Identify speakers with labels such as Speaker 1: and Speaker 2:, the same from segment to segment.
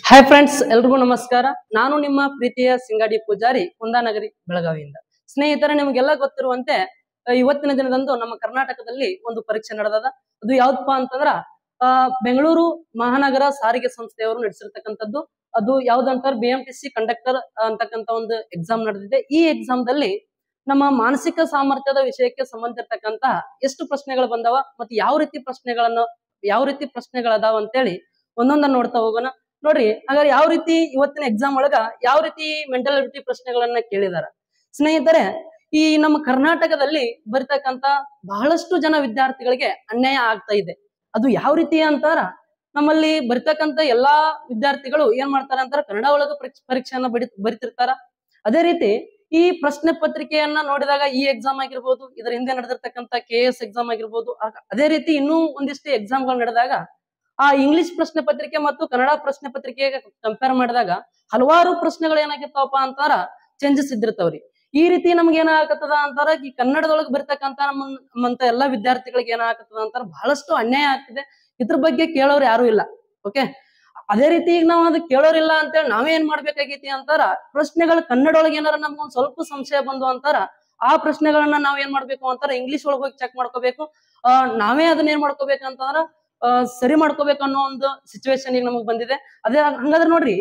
Speaker 1: Hi friends, ಎಲ್ರಿಗೂ ನಮಸ್ಕಾರ. ನಾನು ನಿಮ್ಮ ಪ್ರೀತಿಯ ಸಿಂಗಾಡಿ ಪೂಜಾರಿ, ಕುಂದಾನಗರಿ, ಬೆಳಗಾವಿಯಿಂದ. ಸ್ನೇಹಿತರೆ, ನಿಮಗೆಲ್ಲ ಗೊತ್ತಿರುವಂತೆ ಇವತ್ತಿನ ದಿನದಂದು ನಮ್ಮ ಕರ್ನಾಟಕದಲ್ಲಿ ಒಂದು ಪರೀಕ್ಷೆ ನಡೆದದ. ಅದು ಯಾವ್ದಪ್ಪ ಅಂತಂದ್ರ ಬೆಂಗಳೂರು ಮಹಾನಗರ ಸಾರಿಗೆ ಸಂಸ್ಥೆಯವರು ನಡೆಸಿರ್ತಕ್ಕಂಥದ್ದು. ಅದು ಯಾವ್ದಂತ BMTC ಕಂಡಕ್ಟರ್ ಅಂತಕ್ಕಂಥ ಒಂದು ಎಕ್ಸಾಮ್ ನಡೆದಿದೆ. ಈ ಎಕ್ಸಾಮ್ ದಲ್ಲಿ ನಮ್ಮ ಮಾನಸಿಕ ಸಾಮರ್ಥ್ಯದ ವಿಷಯಕ್ಕೆ ಸಂಬಂಧಿರ್ತಕ್ಕಂತ ಎಷ್ಟು ಪ್ರಶ್ನೆಗಳು ಬಂದವ ಮತ್ತು ಯಾವ ರೀತಿ ಪ್ರಶ್ನೆಗಳದಾವ ಅಂತೇಳಿ ಒಂದೊಂದನ್ನ ನೋಡ್ತಾ ಹೋಗೋಣ. ನೋಡ್ರಿ, ಹಾಗಾದ್ರೆ ಯಾವ ರೀತಿ ಇವತ್ತಿನ ಎಕ್ಸಾಮ್ ಒಳಗ ಯಾವ ರೀತಿ ಮೆಂಟಲ್ ಎಬಿಲಿಟಿ ಪ್ರಶ್ನೆಗಳನ್ನ ಕೇಳಿದಾರ ಸ್ನೇಹಿತರೆ. ಈ ನಮ್ಮ ಕರ್ನಾಟಕದಲ್ಲಿ ಬರ್ತಕ್ಕಂತ ಬಹಳಷ್ಟು ಜನ ವಿದ್ಯಾರ್ಥಿಗಳಿಗೆ ಅನ್ಯಾಯ ಆಗ್ತಾ ಇದೆ. ಅದು ಯಾವ ರೀತಿ ಅಂತಾರ, ನಮ್ಮಲ್ಲಿ ಬರ್ತಕ್ಕಂತ ಎಲ್ಲಾ ವಿದ್ಯಾರ್ಥಿಗಳು ಏನ್ ಮಾಡ್ತಾರ ಅಂತಾರ, ಕನ್ನಡ ಒಳಗ ಪರೀಕ್ಷೆಯನ್ನ ಬರಿತಿರ್ತಾರ. ಅದೇ ರೀತಿ ಈ ಪ್ರಶ್ನೆ ಪತ್ರಿಕೆಯನ್ನ ನೋಡಿದಾಗ ಈ ಎಕ್ಸಾಮ್ ಆಗಿರ್ಬೋದು, ಇದರ ಹಿಂದೆ ನಡೆದಿರ್ತಕ್ಕಂಥ KS ಎಕ್ಸಾಮ್ ಆಗಿರ್ಬೋದು, ಅದೇ ರೀತಿ ಇನ್ನೂ ಒಂದಿಷ್ಟು ಎಕ್ಸಾಮ್ಗಳು ನಡೆದಾಗ ಆ ಇಂಗ್ಲಿಷ್ ಪ್ರಶ್ನೆ ಪತ್ರಿಕೆ ಮತ್ತು ಕನ್ನಡ ಪ್ರಶ್ನೆ ಪತ್ರಿಕೆಗೆ ಕಂಪೇರ್ ಮಾಡಿದಾಗ ಹಲವಾರು ಪ್ರಶ್ನೆಗಳು ಏನಾಗಿರ್ತಾವಪ್ಪ ಅಂತಾರ, ಚೇಂಜಸ್ ಇದ್ದಿರ್ತಾವ್ರಿ. ಈ ರೀತಿ ನಮ್ಗೆ ಏನಾಗತ್ತದ ಅಂತಾರ, ಈ ಕನ್ನಡದೊಳಗೆ ಬರ್ತಕ್ಕಂತ ನಮ್ಮಂತ ಎಲ್ಲಾ ವಿದ್ಯಾರ್ಥಿಗಳಿಗೆ ಏನಾಗತ್ತದ ಅಂತಾರ, ಬಹಳಷ್ಟು ಅನ್ಯಾಯ ಆಗ್ತಿದೆ. ಇದ್ರ ಬಗ್ಗೆ ಕೇಳೋರು ಯಾರು ಇಲ್ಲ. ಓಕೆ, ಅದೇ ರೀತಿ ಈಗ ನಾವ್ ಅದು ಕೇಳೋರಿಲ್ಲ ಅಂತೇಳಿ ನಾವೇ ಏನ್ ಮಾಡ್ಬೇಕಾಗೈತಿ ಅಂತಾರ, ಪ್ರಶ್ನೆಗಳು ಕನ್ನಡೊಳಗೆ ಏನಾರ ನಮ್ಗೊಂದ್ ಸ್ವಲ್ಪ ಸಂಶಯ ಬಂದು ಅಂತಾರ, ಆ ಪ್ರಶ್ನೆಗಳನ್ನ ನಾವ್ ಏನ್ ಮಾಡ್ಬೇಕು ಅಂತಾರ, ಇಂಗ್ಲಿಷ್ ಒಳಗೆ ಹೋಗಿ ಚೆಕ್ ಮಾಡ್ಕೋಬೇಕು. ನಾವೇ ಅದನ್ನ ಏನ್ ಮಾಡ್ಕೋಬೇಕಂತಂದ್ರ ಸರಿ ಮಾಡ್ಕೋಬೇಕು ಅನ್ನೋ ಒಂದು ಸಿಚುವೇಶನ್ ಈಗ ನಮಗ್ ಬಂದಿದೆ. ಅದೇ ಹಂಗಾದ್ರೆ ನೋಡ್ರಿ,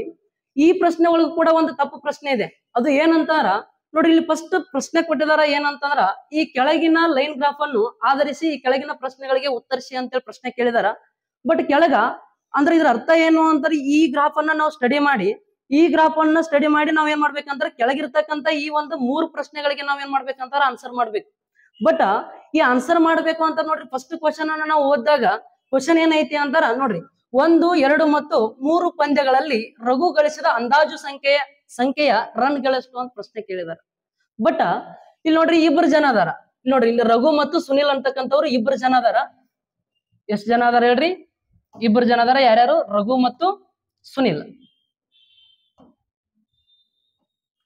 Speaker 1: ಈ ಪ್ರಶ್ನೆ ಒಳಗೂ ಕೂಡ ಒಂದು ತಪ್ಪು ಪ್ರಶ್ನೆ ಇದೆ. ಅದು ಏನಂತಾರ ನೋಡ್ರಿ, ಇಲ್ಲಿ ಫಸ್ಟ್ ಪ್ರಶ್ನೆ ಕೊಟ್ಟಿದಾರ ಏನಂತಂದ್ರ, ಈ ಕೆಳಗಿನ ಲೈನ್ ಗ್ರಾಫ್ ಅನ್ನು ಆಧರಿಸಿ ಈ ಕೆಳಗಿನ ಪ್ರಶ್ನೆಗಳಿಗೆ ಉತ್ತರಿಸಿ ಅಂತೇಳಿ ಪ್ರಶ್ನೆ ಕೇಳಿದಾರ. ಬಟ್ ಕೆಳಗ ಅಂದ್ರೆ ಇದ್ರ ಅರ್ಥ ಏನು ಅಂತಾರೆ, ಈ ಗ್ರಾಫ್ ಅನ್ನ ನಾವು ಸ್ಟಡಿ ಮಾಡಿ ನಾವ್ ಏನ್ ಮಾಡ್ಬೇಕಂದ್ರೆ ಕೆಳಗಿರ್ತಕ್ಕಂತ ಈ ಒಂದು 3 ಪ್ರಶ್ನೆಗಳಿಗೆ ನಾವ್ ಏನ್ ಮಾಡ್ಬೇಕಂತಾರ, ಆನ್ಸರ್ ಮಾಡ್ಬೇಕು. ಬಟ್ ಈ ಆನ್ಸರ್ ಮಾಡ್ಬೇಕು ಅಂತ ನೋಡ್ರಿ, ಫಸ್ಟ್ ಕ್ವಶನ್ ಅನ್ನ ನಾವು ಓದಿದಾಗ ಕ್ವಶನ್ ಏನೈತಿ ಅಂತಾರ, ನೋಡ್ರಿ 1, 2 ಮತ್ತು 3 ಪಂದ್ಯಗಳಲ್ಲಿ ರಘು ಗಳಿಸಿದ ಅಂದಾಜು ಸಂಖ್ಯೆಯ ರನ್ ಗಳಷ್ಟು ಅಂತ ಪ್ರಶ್ನೆ ಕೇಳಿದಾರ. ಬಟ್ ಇಲ್ಲಿ ನೋಡ್ರಿ, ಇಬ್ಬರು ಜನ ಅದಾರ. ನೋಡ್ರಿ, ಇಲ್ಲಿ ರಘು ಮತ್ತು ಸುನಿಲ್ ಅಂತಕ್ಕಂಥವ್ರು ಇಬ್ಬರು ಜನ ಅದಾರ. ಎಷ್ಟು ಜನ ಅದಾರ ಹೇಳ್ರಿ? ಇಬ್ಬರು ಜನ ಅದಾರ. ಯಾರ್ಯಾರು? ರಘು ಮತ್ತು ಸುನಿಲ್.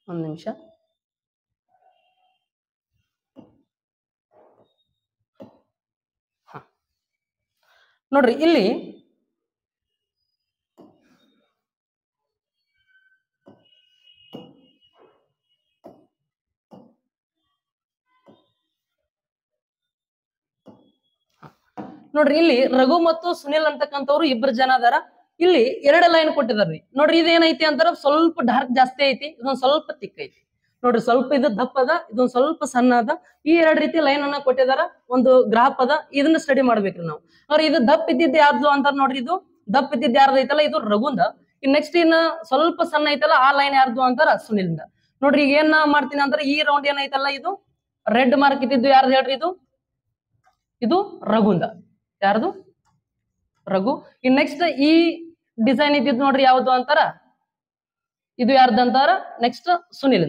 Speaker 1: ಒಂದ್ ನಿಮಿಷ. ನೋಡ್ರಿ, ಇಲ್ಲಿ ರಘು ಮತ್ತು ಸುನಿಲ್ ಅಂತಕ್ಕಂಥವ್ರು ಇಬ್ಬರು ಜನ ಅದಾರ. ಇಲ್ಲಿ 2 ಲೈನ್ ಕೊಟ್ಟಿದಾರ್ರಿ. ನೋಡ್ರಿ, ಇದೇನೈತಿ ಅಂತಾರ, ಸ್ವಲ್ಪ ಡಾರ್ಕ್ ಜಾಸ್ತಿ ಐತಿ, ಇದೊಂದ್ ಸ್ವಲ್ಪ ತಿಕ್ ಐತಿ. ನೋಡ್ರಿ, ಸ್ವಲ್ಪ ಇದು ದಪ್ಪ ಅದ, ಇದೊಂದ್ ಸ್ವಲ್ಪ ಸಣ್ಣ ಅದ. ಈ 2 ರೀತಿ ಲೈನ್ ಅನ್ನ ಕೊಟ್ಟಿದಾರ. ಒಂದು ಗ್ರಾಫ್ ಅದ, ಇದನ್ನ ಸ್ಟಡಿ ಮಾಡ್ಬೇಕ್ರಿ ನಾವು. ಅವ್ರ ಇದು ದಪ್ಪ ಇದ್ದಿದ್ದು ಯಾರ್ದು ಅಂತಾರ ನೋಡ್ರಿ, ಇದು ದಪ್ಪ ಇದ್ದಿದ್ದು ಯಾರ್ದು ಐತಲ್ಲ, ಇದು ರಘುಂದ. ನೆಕ್ಸ್ಟ್ ಇನ್ನ ಸ್ವಲ್ಪ ಸಣ್ಣ ಐತಲ್ಲ, ಆ ಲೈನ್ ಯಾರ್ದು ಅಂತಾರ, ಸುನಿಲ್ದ. ನೋಡ್ರಿ, ಈಗ ಏನ್ ಮಾಡ್ತೀನಿ ಅಂತಾರ, ಈ ರೌಂಡ್ ಏನೈತಲ್ಲ, ಇದು ರೆಡ್ ಮಾರ್ಕ್ ಇದ್ದಿದ್ದು ಯಾರ್ದು ಹೇಳ್ರಿ? ಇದು ರಘುಂದ. ಯಾರ್ದು? ರಘು. ಇನ್ ನೆಕ್ಸ್ಟ್ ಈ ಡಿಸೈನ್ ಇದ್ದಿದ್ದು ನೋಡ್ರಿ, ಯಾವ್ದು ಅಂತಾರ, ಇದು ಯಾರ್ದು ಅಂತಾರ, ನೆಕ್ಸ್ಟ್ ಸುನಿಲ್.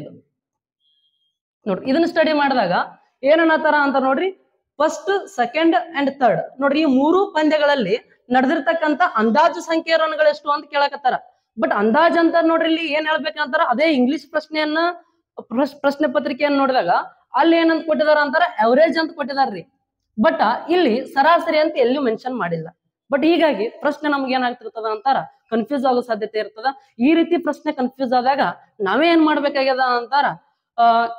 Speaker 1: ನೋಡ್ರಿ, ಇದನ್ನ ಸ್ಟಡಿ ಮಾಡಿದಾಗ ಏನನ್ನತಾರ ಅಂತ ನೋಡ್ರಿ, ಫಸ್ಟ್, ಸೆಕೆಂಡ್ ಅಂಡ್ ಥರ್ಡ್. ನೋಡ್ರಿ, ಈ 3 ಪಂದ್ಯಗಳಲ್ಲಿ ನಡೆದಿರ್ತಕ್ಕಂತ ಅಂದಾಜು ಸಂಖ್ಯೆಯ ರನ್ಗಳೆಷ್ಟು ಅಂತ ಕೇಳಕತ್ತಾರ. ಬಟ್ ಅಂದಾಜ್ ಅಂತ ನೋಡ್ರಿ, ಇಲ್ಲಿ ಏನ್ ಹೇಳ್ಬೇಕಂತಾರ, ಅದೇ ಇಂಗ್ಲಿಷ್ ಪ್ರಶ್ನೆ ಪತ್ರಿಕೆಯನ್ನು ನೋಡಿದಾಗ ಅಲ್ಲಿ ಏನಂತ ಕೊಟ್ಟಿದಾರ ಅಂತಾರ, ಅವರೇಜ್ ಅಂತ ಕೊಟ್ಟಿದಾರ್ರಿ. ಬಟ್ ಇಲ್ಲಿ ಸರಾಸರಿ ಅಂತ ಎಲ್ಲೂ ಮೆನ್ಷನ್ ಮಾಡಿಲ್ಲ. ಬಟ್ ಹೀಗಾಗಿ ಪ್ರಶ್ನೆ ನಮ್ಗೆ ಏನಾಗ್ತಿರ್ತದ ಅಂತಾರ, ಕನ್ಫ್ಯೂಸ್ ಆಗೋ ಸಾಧ್ಯತೆ ಇರ್ತದ. ಈ ರೀತಿ ಪ್ರಶ್ನೆ ಕನ್ಫ್ಯೂಸ್ ಆದಾಗ ನಾವೇ ಏನ್ ಮಾಡ್ಬೇಕಾಗ್ಯದ ಅಂತಾರ,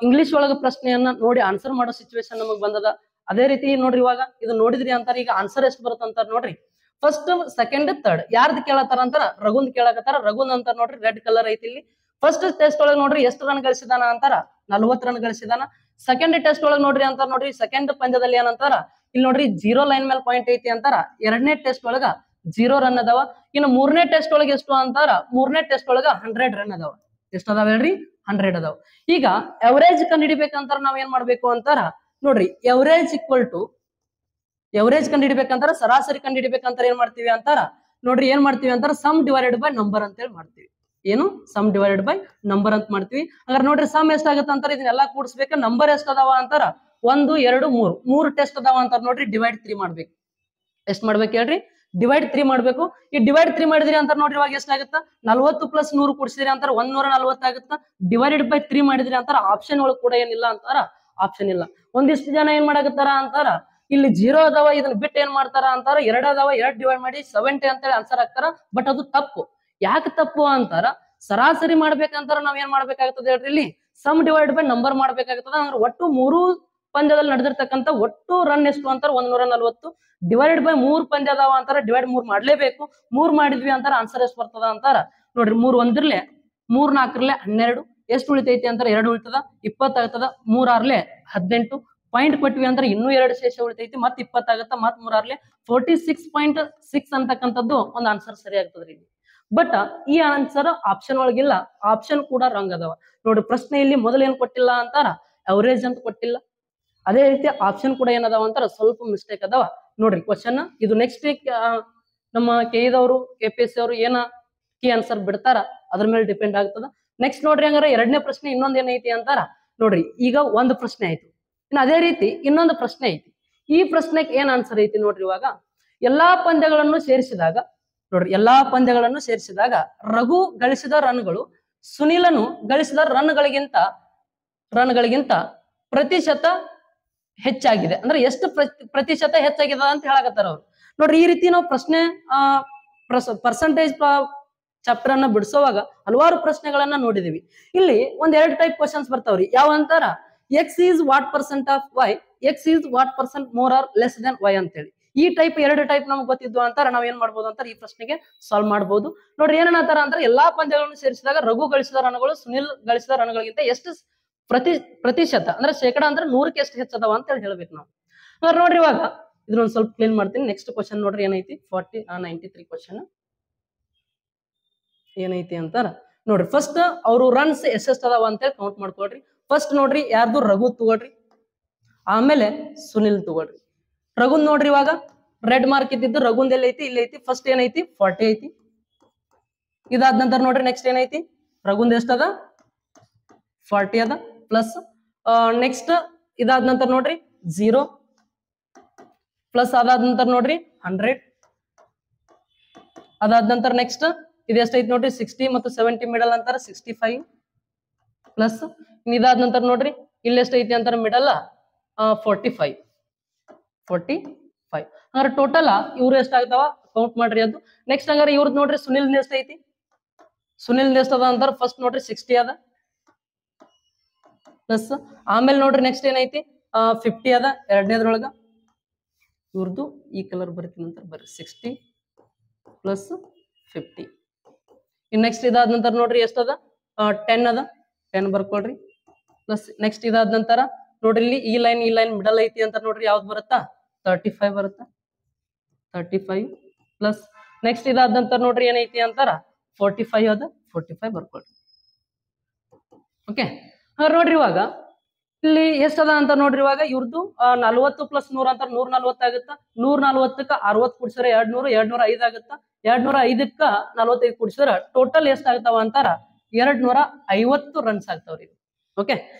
Speaker 1: ಇಂಗ್ಲಿಷ್ ಒಳಗ ಪ್ರಶ್ನೆಯನ್ನ ನೋಡಿ ಆನ್ಸರ್ ಮಾಡೋ ಸಿಚುವೇಶನ್ ನಮಗ್ ಬಂದದ. ಅದೇ ರೀತಿ ನೋಡ್ರಿ, ಇವಾಗ ಇದು ನೋಡಿದ್ರಿ ಅಂತಾರ, ಈಗ ಆನ್ಸರ್ ಎಷ್ಟು ಬರುತ್ತೆ ಅಂತಾರ ನೋಡ್ರಿ. ಫಸ್ಟ್, ಸೆಕೆಂಡ್, ಥರ್ಡ್ ಯಾರ್ದು ಕೇಳತ್ತಾರ ಅಂತಾರ, ರಘುಂದ್ ಕೇಳಕತ್ತಾರ. ರಘುಂದ್ ಅಂತಾರ ನೋಡ್ರಿ, ರೆಡ್ ಕಲರ್ ಐತಿ ಇಲ್ಲಿ. ಫಸ್ಟ್ ಟೆಸ್ಟ್ ಒಳಗೆ ನೋಡ್ರಿ ಎಷ್ಟು ರನ್ ಗಳಿಸಿದಾನ ಅಂತಾರ, 40 ರನ್ ಗಳಿಸಿದಾನ. ಸೆಕೆಂಡ್ ಟೆಸ್ಟ್ ಒಳಗೆ ನೋಡ್ರಿ ಅಂತಾರ, ನೋಡ್ರಿ ಸೆಕೆಂಡ್ ಪಂದ್ಯದಲ್ಲಿ ಏನಂತಾರ, ಇಲ್ಲಿ ನೋಡ್ರಿ 0 ಲೈನ್ ಮೇಲೆ ಪಾಯಿಂಟ್ ಐತಿ ಅಂತಾರ. 2ನೇ ಟೆಸ್ಟ್ ಒಳಗ 0 ರನ್ ಅದಾವ. ಇನ್ನು 3ನೇ ಟೆಸ್ಟ್ ಒಳಗೆ ಎಷ್ಟು ಅಂತಾರ, 3ನೇ ಟೆಸ್ಟ್ ಒಳಗ 100 ರನ್ ಅದಾವ. ಎಷ್ಟು ಅದಾವ ಹೇಳ್ರಿ? 100 ಅದಾವ. ಈಗ ಎವರೇಜ್ ಕಂಡುಹಿಡಿಬೇಕಂತಾರ ನಾವ್ ಏನ್ ಮಾಡ್ಬೇಕು ಅಂತಾರ, ನೋಡ್ರಿ ಎವರೇಜ್ ಕಂಡುಹಿಡಿಬೇಕಂತಾರ, ಸರಾಸರಿ ಕಂಡುಹಿಡಿಬೇಕಂತಾರ ಏನ್ ಮಾಡ್ತೀವಿ ಅಂತಾರ, ನೋಡ್ರಿ ಏನ್ ಮಾಡ್ತೀವಿ ಅಂತಾರ, ಸಮ್ ಡಿವೈಡೆಡ್ ಬೈ ನಂಬರ್ ಅಂತ ಹೇಳಿ ಮಾಡ್ತೀವಿ. ಏನು? ಸಮ್ ಡಿವೈಡೆಡ್ ಬೈ ನಂಬರ್ ಅಂತ ಮಾಡ್ತೀವಿ. ಹಾಗಾದ್ರೆ ನೋಡ್ರಿ, ಸಮ್ ಎಷ್ಟಾಗತ್ತ ಅಂತಾರ, ಇದನ್ನೆಲ್ಲ ಕೂಡಿಸ್ಬೇಕು. ನಂಬರ್ ಎಷ್ಟ್ ಅದಾವ ಅಂತಾರ, 1, 2, 3 ಟೆಸ್ಟ್ ಅದಾವ ಅಂತಾರ ನೋಡ್ರಿ, ಡಿವೈಡ್ 3 ಮಾಡ್ಬೇಕು. ಎಷ್ಟ್ ಮಾಡ್ಬೇಕು ಹೇಳ್ರಿ? ಡಿವೈಡ್ 3 ಮಾಡ್ಬೇಕು. ಈ ಡಿವೈಡ್ 3 ಮಾಡಿದ್ರಿ ಅಂತ ನೋಡ್ರಿ, ಇವಾಗ ಎಷ್ಟಾಗುತ್ತ, 40 + 100 ಕೂಡಿಸಿದ್ರಿ ಅಂತಾರ 140 ಆಗುತ್ತ. ಡಿವೈಡೆಡ್ ಬೈ 3 ಮಾಡಿದ್ರಿ ಅಂತಾರ, ಆಪ್ಷನ್ ಒಳಗ್ ಕೂಡ ಏನಿಲ್ಲ ಅಂತಾರ, ಆಪ್ಷನ್ ಇಲ್ಲ. ಒಂದಿಷ್ಟು ಜನ ಏನ್ ಮಾಡಕತ್ತಾರ ಅಂತಾರ, ಇಲ್ಲಿ 0 ಅದಾವ, ಇದನ್ನ ಬಿಟ್ಟು ಏನ್ ಮಾಡ್ತಾರ ಅಂತಾರ, 2 ಅದಾವ, 2 ಡಿವೈಡ್ ಮಾಡಿ 70 ಅಂತೇಳಿ ಆನ್ಸರ್ ಹಾಕ್ತಾರ. ಬಟ್ ಅದು ತಪ್ಪು. ಯಾಕೆ ತಪ್ಪು ಅಂತಾರ, ಸರಾಸರಿ ಮಾಡ್ಬೇಕಂತಾರ ನಾವ್ ಏನ್ ಮಾಡ್ಬೇಕಾಗ್ತದೆ ಹೇಳ್ರಿ, ಇಲ್ಲಿ ಸಮ್ ಡಿವೈಡ್ ಬೈ ನಂಬರ್ ಮಾಡ್ಬೇಕಾಗ್ತದ. ಅಂದ್ರೆ ಒಟ್ಟು 3 ಪಂದ್ಯದಲ್ಲಿ ನಡೆದಿರ್ತಕ್ಕಂಥ ಒಟ್ಟು ರನ್ ಎಷ್ಟು ಅಂತಾರ 140 ಡಿವೈಡ್ ಬೈ 3 ಪಂದ್ಯ ಅದಾವ ಅಂತಾರ, ಡಿವೈಡ್ 3 ಮಾಡ್ಲೇಬೇಕು. 3 ಮಾಡಿದ್ವಿ ಅಂತಾರ ಆನ್ಸರ್ ಎಷ್ಟು ಬರ್ತದ ಅಂತಾರ ನೋಡ್ರಿ, 3 ಒಂದಿರ್ಲೆ 3 4 12 ಎಷ್ಟು ಉಳಿತೈತಿ ಅಂತಾರ 2 ಉಳಿತದ, 20 ಆಗ್ತದ. 3 6 18 ಪಾಯಿಂಟ್ ಕೊಟ್ವಿ ಅಂದ್ರೆ ಇನ್ನೂ 2 ಶೇಷ ಉಳಿತೈತಿ, ಮತ್ 20 ಆಗತ್ತ, ಮತ್ 3 6 46.6 ಅಂತಕ್ಕಂಥದ್ದು ಒಂದು ಆನ್ಸರ್ ಸರಿ ಆಗ್ತದ್ರಿ. ಬಟ್ ಈ ಆನ್ಸರ್ ಆಪ್ಷನ್ ಒಳಗಿಲ್ಲ, ಆಪ್ಷನ್ ಕೂಡ ರಾಂಗ್ ಅದಾವ ನೋಡ್ರಿ. ಪ್ರಶ್ನೆಯಲ್ಲಿ ಮೊದಲು ಏನ್ ಕೊಟ್ಟಿಲ್ಲ ಅಂತಾರ, ಅವರೇಜ್ ಅಂತ ಕೊಟ್ಟಿಲ್ಲ. ಅದೇ ರೀತಿ ಆಪ್ಷನ್ ಕೂಡ ಏನದಾವ ಅಂತಾರ ಸ್ವಲ್ಪ ಮಿಸ್ಟೇಕ್ ಅದಾವ ನೋಡ್ರಿ. ಕ್ವಶನ್ ಇದು ನೆಕ್ಸ್ಟ್ ವೀಕ್ ನಮ್ಮ ಕೆಇದವರು KPSC ಅವರು ಏನ ಕೀ ಆನ್ಸರ್ ಬಿಡ್ತಾರ ಅದ್ರ ಮೇಲೆ ಡಿಪೆಂಡ್ ಆಗ್ತದ. ನೆಕ್ಸ್ಟ್ ನೋಡ್ರಿ ಹಂಗಾರ ಎರಡನೇ ಪ್ರಶ್ನೆ ಇನ್ನೊಂದ್ ಏನೈತಿ ಅಂತಾರ ನೋಡ್ರಿ. ಈಗ ಒಂದು ಪ್ರಶ್ನೆ ಆಯ್ತು, ಇನ್ನು ಅದೇ ರೀತಿ ಇನ್ನೊಂದು ಪ್ರಶ್ನೆ ಐತಿ. ಈ ಪ್ರಶ್ನೆಗೆ ಏನ್ ಆನ್ಸರ್ ಐತಿ ನೋಡ್ರಿ. ಇವಾಗ ಎಲ್ಲಾ ಪಂದ್ಯಗಳನ್ನು ಸೇರಿಸಿದಾಗ ನೋಡ್ರಿ, ಎಲ್ಲಾ ಪಂದ್ಯಗಳನ್ನು ಸೇರಿಸಿದಾಗ ರಘು ಗಳಿಸಿದ ರನ್ಗಳು ಸುನಿಲನು ಗಳಿಸಿದ ರನ್ಗಳಿಗಿಂತ ಪ್ರತಿಶತ ಹೆಚ್ಚಾಗಿದೆ. ಅಂದ್ರೆ ಎಷ್ಟು ಪ್ರತಿಶತ ಹೆಚ್ಚಾಗಿದೆ ಅಂತ ಹೇಳಕತ್ತಾರ ಅವ್ರು ನೋಡ್ರಿ. ಈ ರೀತಿ ನಾವು ಪ್ರಶ್ನೆ ಪರ್ಸೆಂಟೇಜ್ ಚಾಪ್ಟರ್ ಅನ್ನ ಬಿಡಿಸುವಾಗ ಹಲವಾರು ಪ್ರಶ್ನೆಗಳನ್ನ ನೋಡಿದೀವಿ. ಇಲ್ಲಿ ಒಂದ್ 2 ಟೈಪ್ ಕ್ವಶನ್ಸ್ ಬರ್ತಾವ್ರಿ. ಯಾವ ಅಂತಾರ, X is what percent of Y, X is what percent more or less than Y ಅಂತೇಳಿ. ಈ ಟೈಪ್ 2 ಟೈಪ್ ನಮ್ಗೆ ಗೊತ್ತಿದ್ವು ಅಂತಾರ ನಾವ್ ಏನ್ ಮಾಡ್ಬೋದು ಅಂತಾರೆ ಈ ಪ್ರಶ್ನೆಗೆ ಸಾಲ್ವ್ ಮಾಡ್ಬೋದು ನೋಡ್ರಿ. ಏನಂತಾರ ಅಂದ್ರೆ ಎಲ್ಲಾ ಪಂದ್ಯಗಳನ್ನು ಸೇರಿಸಿದಾಗ ರಘು ಗಳಿಸಿದ ರನ್ಗಳು ಸುನಿಲ್ ಗಳಿಸಿದ ರನ್ಗಳಿಗಿಂತ ಎಷ್ಟು ಪ್ರತಿಶತ ಅಂದ್ರೆ ಶೇಕಡ ಅಂದ್ರೆ 100ಕ್ಕೆ ಎಷ್ಟು ಹೆಚ್ಚದವ ಅಂತ ಹೇಳಿ ಹೇಳ್ಬೇಕು ನಾವು. ಅಂದ್ರೆ ನೋಡ್ರಿ ಇವಾಗ ಇದನ್ನೊಂದ್ ಸ್ವಲ್ಪ ಕ್ಲೀನ್ ಮಾಡ್ತೀನಿ. ನೆಕ್ಸ್ಟ್ ಕ್ವಶನ್ ನೋಡ್ರಿ ಏನೈತಿ 93 ಕ್ವಶನ್ ಏನೈತಿ ಅಂತಾರ ನೋಡ್ರಿ. ಫಸ್ಟ್ ಅವರು ರನ್ಸ್ ಎಷ್ಟೆಷ್ಟದಾವ ಅಂತ ಹೇಳಿ ಕೌಂಟ್ ಮಾಡ್ಕೊಳ್ರಿ. ಫಸ್ಟ್ ನೋಡ್ರಿ ಯಾರ್ದು ರಘು ತಗೊಳ್ರಿ, ಆಮೇಲೆ ಸುನಿಲ್ ತಗೊಳ್ರಿ. ರಘುನ್ ನೋಡ್ರಿ ಇವಾಗ ರೆಡ್ ಮಾರ್ಕ್ ಇದ್ದಿದ್ದು ರಘುಂದ್ ಎಲ್ಲ ಐತಿ, ಇಲ್ಲಿ ಐತಿ. ಫಸ್ಟ್ ಏನೈತಿ 40 ಐತಿ. ಇದಾದ ನಂತರ ನೋಡ್ರಿ ನೆಕ್ಸ್ಟ್ ಏನೈತಿ ರಘುಂದ್ ಎಷ್ಟದ 40 ಅದ ಪ್ಲಸ್ ನೆಕ್ಸ್ಟ್ ಇದಾದ ನಂತರ ನೋಡ್ರಿ 0 ಪ್ಲಸ್ ಅದಾದ ನಂತರ ನೋಡ್ರಿ 100. ಅದಾದ ನಂತರ ನೆಕ್ಸ್ಟ್ ಇದು ಎಷ್ಟೈತಿ ನೋಡ್ರಿ 60 ಮತ್ತು 70 ಮಿಡಲ್ ಅಂತಾರ 65 ಪ್ಲಸ್ ಇದಾದ ನಂತರ ನೋಡ್ರಿ ಇಲ್ಲಿ ಎಷ್ಟೈತಿ ಅಂತಾರ ಮಿಡಲ್ 45. ಹಂಗಾರೆ ಟೋಟಲ್ ಇವ್ರು ಎಷ್ಟಾಗ್ತಾವ ಕೌಂಟ್ ಮಾಡ್ರಿ ಅದು. ನೆಕ್ಸ್ಟ್ ಹಂಗಾರೆ ಇವ್ರದ್ದು ನೋಡ್ರಿ ಸುನಿಲ್ ಎಷ್ಟೈತಿ, ಸುನಿಲ್ ಎಷ್ಟದ ಅಂತಾರ ಫಸ್ಟ್ ನೋಡ್ರಿ 60 ಅದ ಪ್ಲಸ್ ಆಮೇಲೆ ನೋಡ್ರಿ ನೆಕ್ಸ್ಟ್ ಏನೈತಿ 50 ಅದ ಎರಡನೇದ್ರೊಳಗ. ಇವ್ರದ್ದು ಈ ಕಲರ್ ಬರ್ತೀನಿ ಅಂತ ಬರ್ರಿ 60 ಪ್ಲಸ್ 50. ಇನ್ ನೆಕ್ಸ್ಟ್ ಇದಾದ ನಂತರ ನೋಡ್ರಿ ಎಷ್ಟದ 10 ಅದ 10 ಬರ್ಕೊಳ್ರಿ ಪ್ಲಸ್ ನೆಕ್ಸ್ಟ್ ಇದಾದ ನಂತರ ನೋಡ್ರಿ ಇಲ್ಲಿ ಈ ಲೈನ್ ಮಿಡಲ್ ಐತಿ ಅಂತ ನೋಡ್ರಿ ಯಾವ್ದು ಬರುತ್ತಾ 35 ಬರುತ್ತಾ 35 ಪ್ಲಸ್ ನೆಕ್ಸ್ಟ್ ಇದಾದ ನಂತರ ನೋಡ್ರಿ ಏನೈತಿ ಅಂತಾರ 45 ಅದ 45 ಬರ್ಕೊಳ್ರಿ. ಓಕೆ ನೋಡ್ರಿ ಇವಾಗ ಇಲ್ಲಿ ಎಷ್ಟದ ಅಂತ ನೋಡ್ರಿ ಇವಾಗ ಇವ್ರದ್ದು 40 ಪ್ಲಸ್ 100 ಅಂತ 140 ಆಗುತ್ತಾ. 140ಕ್ಕ 60 ಕೂಡಿಸಿದ್ರೆ 200, 205 ಆಗುತ್ತಾ. 205ಕ್ಕ 45 ಕೂಡಿಸಿದ್ರೆ ಟೋಟಲ್ ಎಷ್ಟಾಗ್ತಾವ ಅಂತಾರ 250 ರನ್ಸ್ ಆಗ್ತಾವ್ರಿ. ಓಕೆ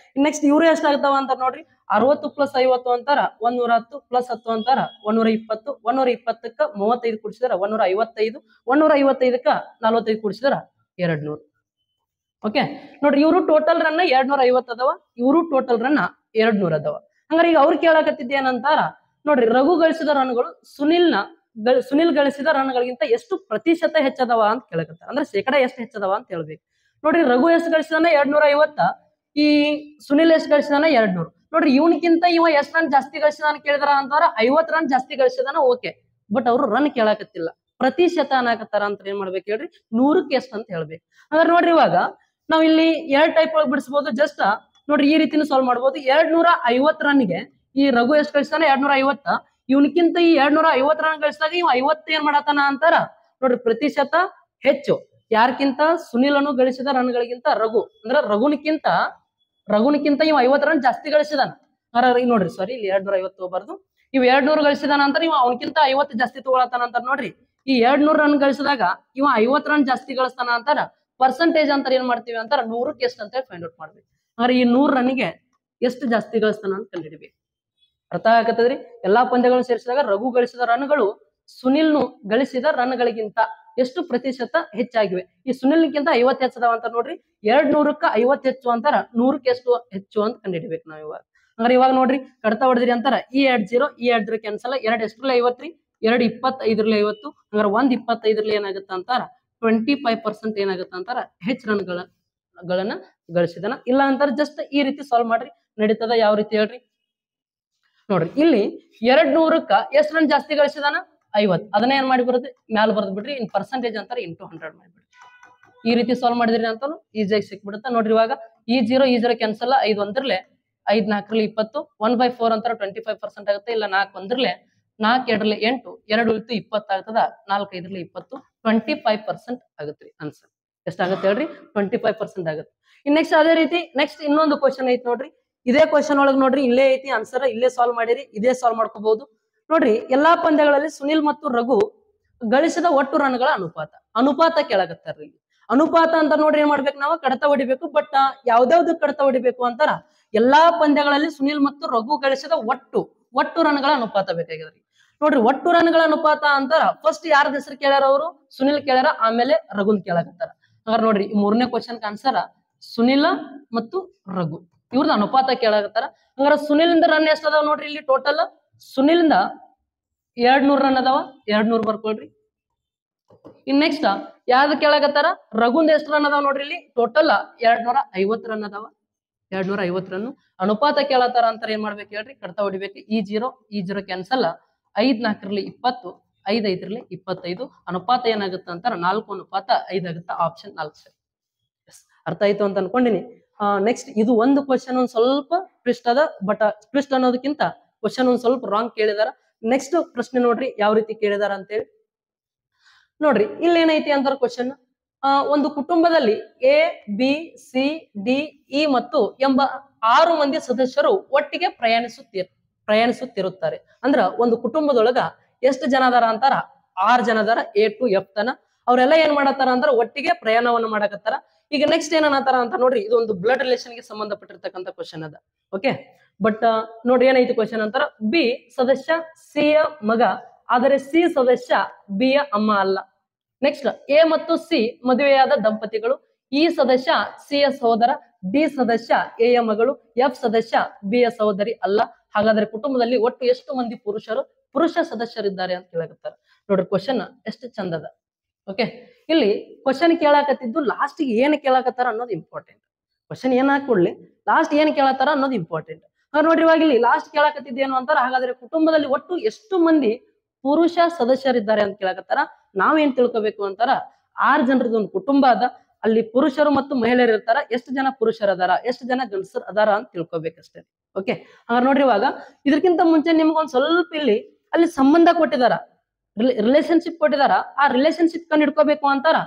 Speaker 1: ನೆಕ್ಸ್ಟ್ ಇವ್ರು ಎಷ್ಟಾಗ್ತಾವ ಅಂತ ನೋಡ್ರಿ 60 ಪ್ಲಸ್ 50 ಅಂತಾರ 110 ಪ್ಲಸ್ 10 ಅಂತಾರ 120. 120ಕ್ಕ 35 ಕೂಡಿಸಿದ್ರ 155. 155ಕ್ಕ 45 ಕೂಡಿಸಿದ್ರ 200. ಓಕೆ ನೋಡ್ರಿ ಇವರು ಟೋಟಲ್ ರನ್ 250 ಅದಾವ, ಇವರು ಟೋಟಲ್ ರನ್ 200 ಅದಾವ. ಹಂಗಾರೆ ಈಗ ಅವ್ರು ಕೇಳಕತ್ತಿದ್ದ ಏನಂತಾರ ನೋಡ್ರಿ ರಘು ಗಳಿಸಿದ ರನ್ಗಳು ಸುನಿಲ್ ಗಳಿಸಿದ ರನ್ಗಳಿಗಿಂತ ಎಷ್ಟು ಪ್ರತಿಶತ ಹೆಚ್ಚದವ ಅಂತ ಕೇಳಕತ್ತಾರ. ಅಂದ್ರೆ ಶೇಕಡ ಎಷ್ಟು ಹೆಚ್ಚದವ ಅಂತ ಹೇಳ್ಬೇಕು ನೋಡ್ರಿ. ರಘು ಎಷ್ಟು ಗಳಿಸಿದಾನ 250, ಈ ಸುನಿಲ್ ಎಷ್ಟು ಗಳಿಸಿದಾನ 200. ನೋಡ್ರಿ ಇವನಿಗಿಂತ ಇವ ಎಷ್ಟು ರನ್ ಜಾಸ್ತಿ ಗಳಿಸಿದಾನ ಕೇಳಿದಾರ ಅಂತಾರ 50 ರನ್ ಜಾಸ್ತಿ ಗಳಿಸಿದಾನ. ಓಕೆ ಬಟ್ ಅವ್ರು ರನ್ ಕೇಳಕತ್ತಿಲ್ಲ, ಪ್ರತಿಶತ ಅನ್ನಕತ್ತಾರ ಅಂತ ಏನ್ ಮಾಡ್ಬೇಕು ಹೇಳ್ರಿ 100ಕ್ಕೆ ಎಷ್ಟು ಅಂತ ಹೇಳ್ಬೇಕು. ಹಂಗಾರೆ ನೋಡ್ರಿ ಇವಾಗ ನಾವ್ ಇಲ್ಲಿ 2 ಟೈಪ್ ಒಳಗೆ ಬಿಡಿಸಬಹುದು. ಜಸ್ಟ್ ನೋಡ್ರಿ ಈ ರೀತಿನೂ ಸಾಲ್ವ್ ಮಾಡ್ಬೋದು. 250 ರನ್ಗೆ ಈ ರಘು ಎಷ್ಟು ಗಳಿಸ್ತಾನೆ 250, ಇವನಕ್ಕಿಂತ ಈ 250 ರನ್ ಗಳಿಸಿದಾಗ ಇವ್ 50 ಏನ್ ಮಾಡತಾನ ಅಂತಾರ ನೋಡ್ರಿ ಪ್ರತಿಶತ ಹೆಚ್ಚು. ಯಾರ್ಕಿಂತ ಸುನಿಲನು ಗಳಿಸಿದ ರನ್ಗಳಿಗಿಂತ ರಘು ಅಂದ್ರ ರಘುನಿಕ್ಕಿಂತ ಇವ್ 50 ರನ್ ಜಾಸ್ತಿ ಗಳಿಸಿದಾನ. ನೋಡ್ರಿ ಸಾರಿ ಇಲ್ಲಿ 250 ತಗೋಬಾರ್ದು. ಇವ್ 200 ಗಳಿಸಿದಾನ ಅಂತಾರ ಇವ ಅವನಕ್ಕಿಂತ 50 ಜಾಸ್ತಿ ತಗೊಳತಾನ ಅಂತಾರ. ನೋಡ್ರಿ ಈ 200 ರನ್ ಗಳಿಸಿದಾಗ ಇವ 50 ರನ್ ಜಾಸ್ತಿ ಗಳಿಸ್ತಾನ ಅಂತಾರ. ಪರ್ಸೆಂಟೇಜ್ ಅಂತ ಏನ್ ಮಾಡ್ತೀವಿ ಅಂತಾರ 100ಕ್ಕೆ ಎಷ್ಟು ಅಂತ ಫೈಂಡ್ ಔಟ್ ಮಾಡ್ಬೇಕು. ಅಂದ್ರೆ ಈ 100 ರನ್ಗೆ ಎಷ್ಟು ಜಾಸ್ತಿ ಗಳಿಸ್ತಾನ ಅಂತ ಕಂಡುಹಿಡಿಬೇಕು. ಅರ್ಥ ಆಗತ್ತದ್ರಿ. ಎಲ್ಲಾ ಪಂದ್ಯಗಳನ್ನು ಸೇರಿಸಿದಾಗ ರಘು ಗಳಿಸಿದ ರನ್ಗಳು ಸುನಿಲ್ ಗಳಿಸಿದ ರನ್ಗಳಿಗಿಂತ ಎಷ್ಟು ಪ್ರತಿಶತ ಹೆಚ್ಚಾಗಿವೆ. ಈ ಸುನಿಲ್ಗಿಂತ 50 ಹೆಚ್ಚದವ ಅಂತ ನೋಡ್ರಿ. 200ಕ್ಕ 50 ಹೆಚ್ಚು ಅಂತಾರ 100ಕ್ಕೆ ಎಷ್ಟು ಹೆಚ್ಚು ಅಂತ ಕಂಡುಹಿಡಿಬೇಕು ನಾವ್ ಇವಾಗ. ಅಂದ್ರೆ ಇವಾಗ ನೋಡ್ರಿ ಕಡ್ತಾ ಹೊಡೆದ್ರಿ ಅಂತಾರ ಈ 0 ಈ 0 ಕ್ಯಾನ್ಸಲ್. 2 ಎಷ್ಟ್ರಲ್ಲಿ 50 ರೀ 2 25 50. ಹಂಗಾರೆ 1 25 ಏನಾಗುತ್ತೆ ಅಂತಾರ 25% ಏನಾಗುತ್ತೆ ಅಂತಾರ ಹೆಚ್ಚು ರನ್ಗಳನ್ನ ಗಳಿಸಿದನ. ಇಲ್ಲ ಅಂತಾರ ಜಸ್ಟ್ ಈ ರೀತಿ ಸಾಲ್ವ್ ಮಾಡ್ರಿ ನಡೀತದ. ಯಾವ ರೀತಿ ಹೇಳ್ರಿ ನೋಡ್ರಿ, ಇಲ್ಲಿ 200ಕ್ಕ ಎಷ್ಟು ರನ್ ಜಾಸ್ತಿ ಗಳಿಸಿದಾನ 50. ಅದನ್ನ ಏನ್ ಮಾಡಿ ಬರುತ್ತೆ ಮ್ಯಾಲ ಬರ್ದ್ ಬಿಡ್ರಿ, ಇನ್ ಪರ್ಸೆಂಟೇಜ್ ಅಂತಾರೆ ಇಂಟು 100 ಮಾಡಿಬಿಡ್ರಿ. ಈ ರೀತಿ ಸಾಲ್ವ್ ಮಾಡಿದ್ರಿ ಅಂತ ಈಸಿಯಾಗಿ ಸಿಕ್ಬಿಡುತ್ತೆ. ನೋಡ್ರಿ ಇವಾಗ ಈ ಜೀರೋ ಕ್ಯಾನ್ಸಲ್, 5 ಒಂದ್ರಲೆ 5 4ರಲ್ಲಿ 20, 1/4 ಅಂತಾರೆ 25% ಆಗುತ್ತೆ. ಇಲ್ಲ 4 ಒಂದ್ರಲೆ 4 2ರಲ್ಲಿ 8, 2 ಉಳಿತು 20 ಆಗ್ತದ. 4 5ರಲ್ಲಿ 20, 25% ಆಗುತ್ತೆ ಆನ್ಸರ್. ಎಷ್ಟಾಗುತ್ತೆ ಹೇಳ್ರಿ 25% ಆಗುತ್ತೆ. ಇನ್ ನೆಕ್ಸ್ಟ್ ಅದೇ ರೀತಿ ನೆಕ್ಸ್ಟ್ ಇನ್ನೊಂದು ಕ್ವಶನ್ ಐತಿ ನೋಡ್ರಿ. ಇದೇ ಕ್ವಶನ್ ಒಳಗೆ ನೋಡ್ರಿ ಇಲ್ಲೇ ಐತಿ ಆನ್ಸರ್, ಇಲ್ಲೇ ಸಾಲ್ವ್ ಮಾಡಿರಿ, ಇದೇ ಸಾಲ್ವ್ ಮಾಡ್ಕೋಬಹುದು ನೋಡ್ರಿ. ಎಲ್ಲಾ ಪಂದ್ಯಗಳಲ್ಲಿ ಸುನಿಲ್ ಮತ್ತು ರಘು ಗಳಿಸಿದ ಒಟ್ಟು ರನ್ಗಳ ಅನುಪಾತ ಕೇಳಾಕತ್ತಾರ್ರಿ. ಅನುಪಾತ ಅಂತ ನೋಡ್ರಿ ಏನ್ ಮಾಡ್ಬೇಕು ನಾವು ಕಡತ ಹೊಡಿಬೇಕು. ಬಟ್ ಯಾವ್ದಾವ್ದು ಕಡತ ಹೊಡಿಬೇಕು ಅಂತಾರ ಎಲ್ಲಾ ಪಂದ್ಯಗಳಲ್ಲಿ ಸುನಿಲ್ ಮತ್ತು ರಘು ಗಳಿಸಿದ ಒಟ್ಟು ರನ್ಗಳ ಅನುಪಾತ ಬೇಕಾಗಿದ್ರಿ. ನೋಡ್ರಿ ಒಟ್ಟು ರನ್ಗಳ ಅನುಪಾತ ಅಂತಾರ ಫಸ್ಟ್ ಯಾರ್ದ ಹೆಸರು ಕೇಳ್ಯಾರ ಅವರು ಸುನಿಲ್ ಕೇಳ್ಯಾರ, ಆಮೇಲೆ ರಘುನ್ ಕೇಳಾಕತ್ತಾರ. ಹಾಗಾದ್ರೆ ನೋಡ್ರಿ ಈ 3ನೇ ಕ್ವಶನ್ ಆನ್ಸರ್ ಸುನಿಲ ಮತ್ತು ರಘು ಇವ್ರದ್ದು ಅನುಪಾತ ಕೇಳಾಕತ್ತಾರ. ಹಂಗಾರ ಸುನಿಲಿಂದ ರನ್ ಎಷ್ಟ ಅದಾವ ನೋಡ್ರಿ ಇಲ್ಲಿ ಟೋಟಲ್. ಸುನಿಲಿಂದ 200 ರನ್ ಅದಾವ, 200 ಬರ್ಕೊಳ್ರಿ. ಇನ್ ನೆಕ್ಸ್ಟ್ ಯಾವ್ದು ಕೇಳಾಕತ್ತಾರ ರಘುಂದ ಎಷ್ಟು ರನ್ ಅದಾವ ನೋಡ್ರಿ ಇಲ್ಲಿ ಟೋಟಲ್ 250 ರನ್ ಅದಾವ, 250 ರನ್. ಅನುಪಾತ ಕೇಳತ್ತಾರ ಅಂತಾರ ಏನ್ ಮಾಡ್ಬೇಕು ಹೇಳ್ರಿ ಕಡತ ಹೊಡಿಬೇಕು. ಈ ಜೀರೋ ಕ್ಯಾನ್ಸಲ್, 5 4ರಲ್ಲಿ 20, 5 5ರಲ್ಲಿ 25. ಅನುಪಾತ ಏನಾಗುತ್ತೆ ಅಂತಾರ 4:5 ಆಗುತ್ತೆ. ಆಪ್ಷನ್ 4 ಸರಿ. ಅರ್ಥ ಆಯ್ತು ಅಂತ ಅನ್ಕೊಂಡಿನಿ. ನೆಕ್ಸ್ಟ್ ಇದು ಒಂದು ಕ್ವಶನ್ ಒಂದ್ ಸ್ವಲ್ಪ ಟ್ವಿಸ್ಟ್ ಅದ, ಬಟ್ ಟ್ವಿಸ್ಟ್ ಅನ್ನೋದಕ್ಕಿಂತ ಕ್ವಶನ್ ಒಂದ್ ಸ್ವಲ್ಪ ರಾಂಗ್ ಕೇಳಿದಾರ. ನೆಕ್ಸ್ಟ್ ಪ್ರಶ್ನೆ ನೋಡ್ರಿ ಯಾವ ರೀತಿ ಕೇಳಿದಾರ ಅಂತೇಳಿ ನೋಡ್ರಿ. ಇಲ್ಲಿ ಏನೈತಿ ಅಂತಾರ ಕ್ವಶನ್, ಒಂದು ಕುಟುಂಬದಲ್ಲಿ A B C D E ಮತ್ತು ಎಂಬ 6 ಮಂದಿ ಸದಸ್ಯರು ಒಟ್ಟಿಗೆ ಪ್ರಯಾಣಿಸುತ್ತಿರುತ್ತಾರೆ. ಅಂದ್ರ ಒಂದು ಕುಟುಂಬದೊಳಗ ಎಷ್ಟು ಜನ ಅದಾರ ಅಂತಾರ 6 ಜನ ಅದಾರ, ಎ ಟು ಎಫ್ ತನ. ಅವ್ರೆಲ್ಲ ಏನ್ ಮಾಡತ್ತಾರ ಅಂದ್ರ ಒಟ್ಟಿಗೆ ಪ್ರಯಾಣವನ್ನ ಮಾಡಕತ್ತಾರ. ಈಗ ನೆಕ್ಸ್ಟ್ ಏನನ್ನತಾರ ಅಂತ ನೋಡ್ರಿ, ಇದು ಒಂದು ಬ್ಲಡ್ ರಿಲೇಷನ್ ಗೆ ಸಂಬಂಧಪಟ್ಟಿರ್ತಕ್ಕಂಥ ಕ್ವಶನ್ ಅದ. ಓಕೆ, ಬಟ್ ನೋಡ್ರಿ ಏನೈತಿ ಕ್ವಶನ್ ಅಂತಾರ, ಬಿ ಸದಸ್ಯ ಸಿ ಯ ಮಗ, ಆದರೆ ಸಿ ಸದಸ್ಯ ಬಿ ಯ ಅಮ್ಮ ಅಲ್ಲ. ನೆಕ್ಸ್ಟ್ ಎ ಮತ್ತು ಸಿ ಮದುವೆಯಾದ ದಂಪತಿಗಳು. ಇ ಸದಸ್ಯ ಸಿ ಯ ಸಹೋದರ, ಡಿ ಸದಸ್ಯ ಎ ಯ ಮಗಳು, ಎಫ್ ಸದಸ್ಯ ಬಿ ಯ ಸಹೋದರಿ ಅಲ್ಲ. ಹಾಗಾದ್ರೆ ಕುಟುಂಬದಲ್ಲಿ ಒಟ್ಟು ಎಷ್ಟು ಮಂದಿ ಪುರುಷ ಸದಸ್ಯರಿದ್ದಾರೆ ಅಂತ ಕೇಳಕತ್ತಾರ. ನೋಡ್ರಿ ಕ್ವಶನ್ ಎಷ್ಟು ಚಂದದ. ಓಕೆ, ಇಲ್ಲಿ ಕ್ವಶನ್ ಕೇಳಾಕತ್ತಿದ್ದು ಲಾಸ್ಟ್ ಗೆ ಏನ್ ಕೇಳಾಕತ್ತಾರ ಅನ್ನೋದು ಇಂಪಾರ್ಟೆಂಟ್. ಕ್ವಶನ್ ಏನ್ ಹಾಕೊಡ್ಲಿ ಲಾಸ್ಟ್ ಏನ್ ಕೇಳತ್ತಾರ ಅನ್ನೋದು ಇಂಪಾರ್ಟೆಂಟ್. ನೋಡ್ರಿ ಇವಾಗ ಇಲ್ಲಿ ಲಾಸ್ಟ್ ಕೇಳಾಕತ್ತಿದ್ದು ಏನು ಅಂತಾರ, ಹಾಗಾದ್ರೆ ಕುಟುಂಬದಲ್ಲಿ ಒಟ್ಟು ಎಷ್ಟು ಮಂದಿ ಪುರುಷ ಸದಸ್ಯರಿದ್ದಾರೆ ಅಂತ ಕೇಳಾಕತ್ತಾರ. ನಾವೇನ್ ತಿಳ್ಕೊಬೇಕು ಅಂತಾರ 6 ಜನರದ್ದು ಒಂದು ಕುಟುಂಬ ಅದ, ಅಲ್ಲಿ ಪುರುಷರು ಮತ್ತು ಮಹಿಳೆಯರು ಇರ್ತಾರ. ಎಷ್ಟು ಜನ ಪುರುಷರು ಅದಾರ, ಎಷ್ಟು ಜನ ಗಂಡಸರು ಅದಾರ ಅಂತ ತಿಳ್ಕೊಬೇಕಷ್ಟೇ. ಓಕೆ, ಹಾಗಾದ್ರೆ ನೋಡ್ರಿ ಇವಾಗ ಇದಕ್ಕಿಂತ ಮುಂಚೆ ನಿಮ್ಗೊಂದ್ ಸ್ವಲ್ಪ ಇಲ್ಲಿ ಅಲ್ಲಿ ಸಂಬಂಧ ಕೊಟ್ಟಿದಾರ, ರಿಲೇಶನ್ಶಿಪ್ ಕೊಟ್ಟಿದಾರ. ಆ ರಿಲೇಶನ್ಶಿಪ್ ಕಂಡು ಹಿಡ್ಕೋಬೇಕು ಅಂತಾರ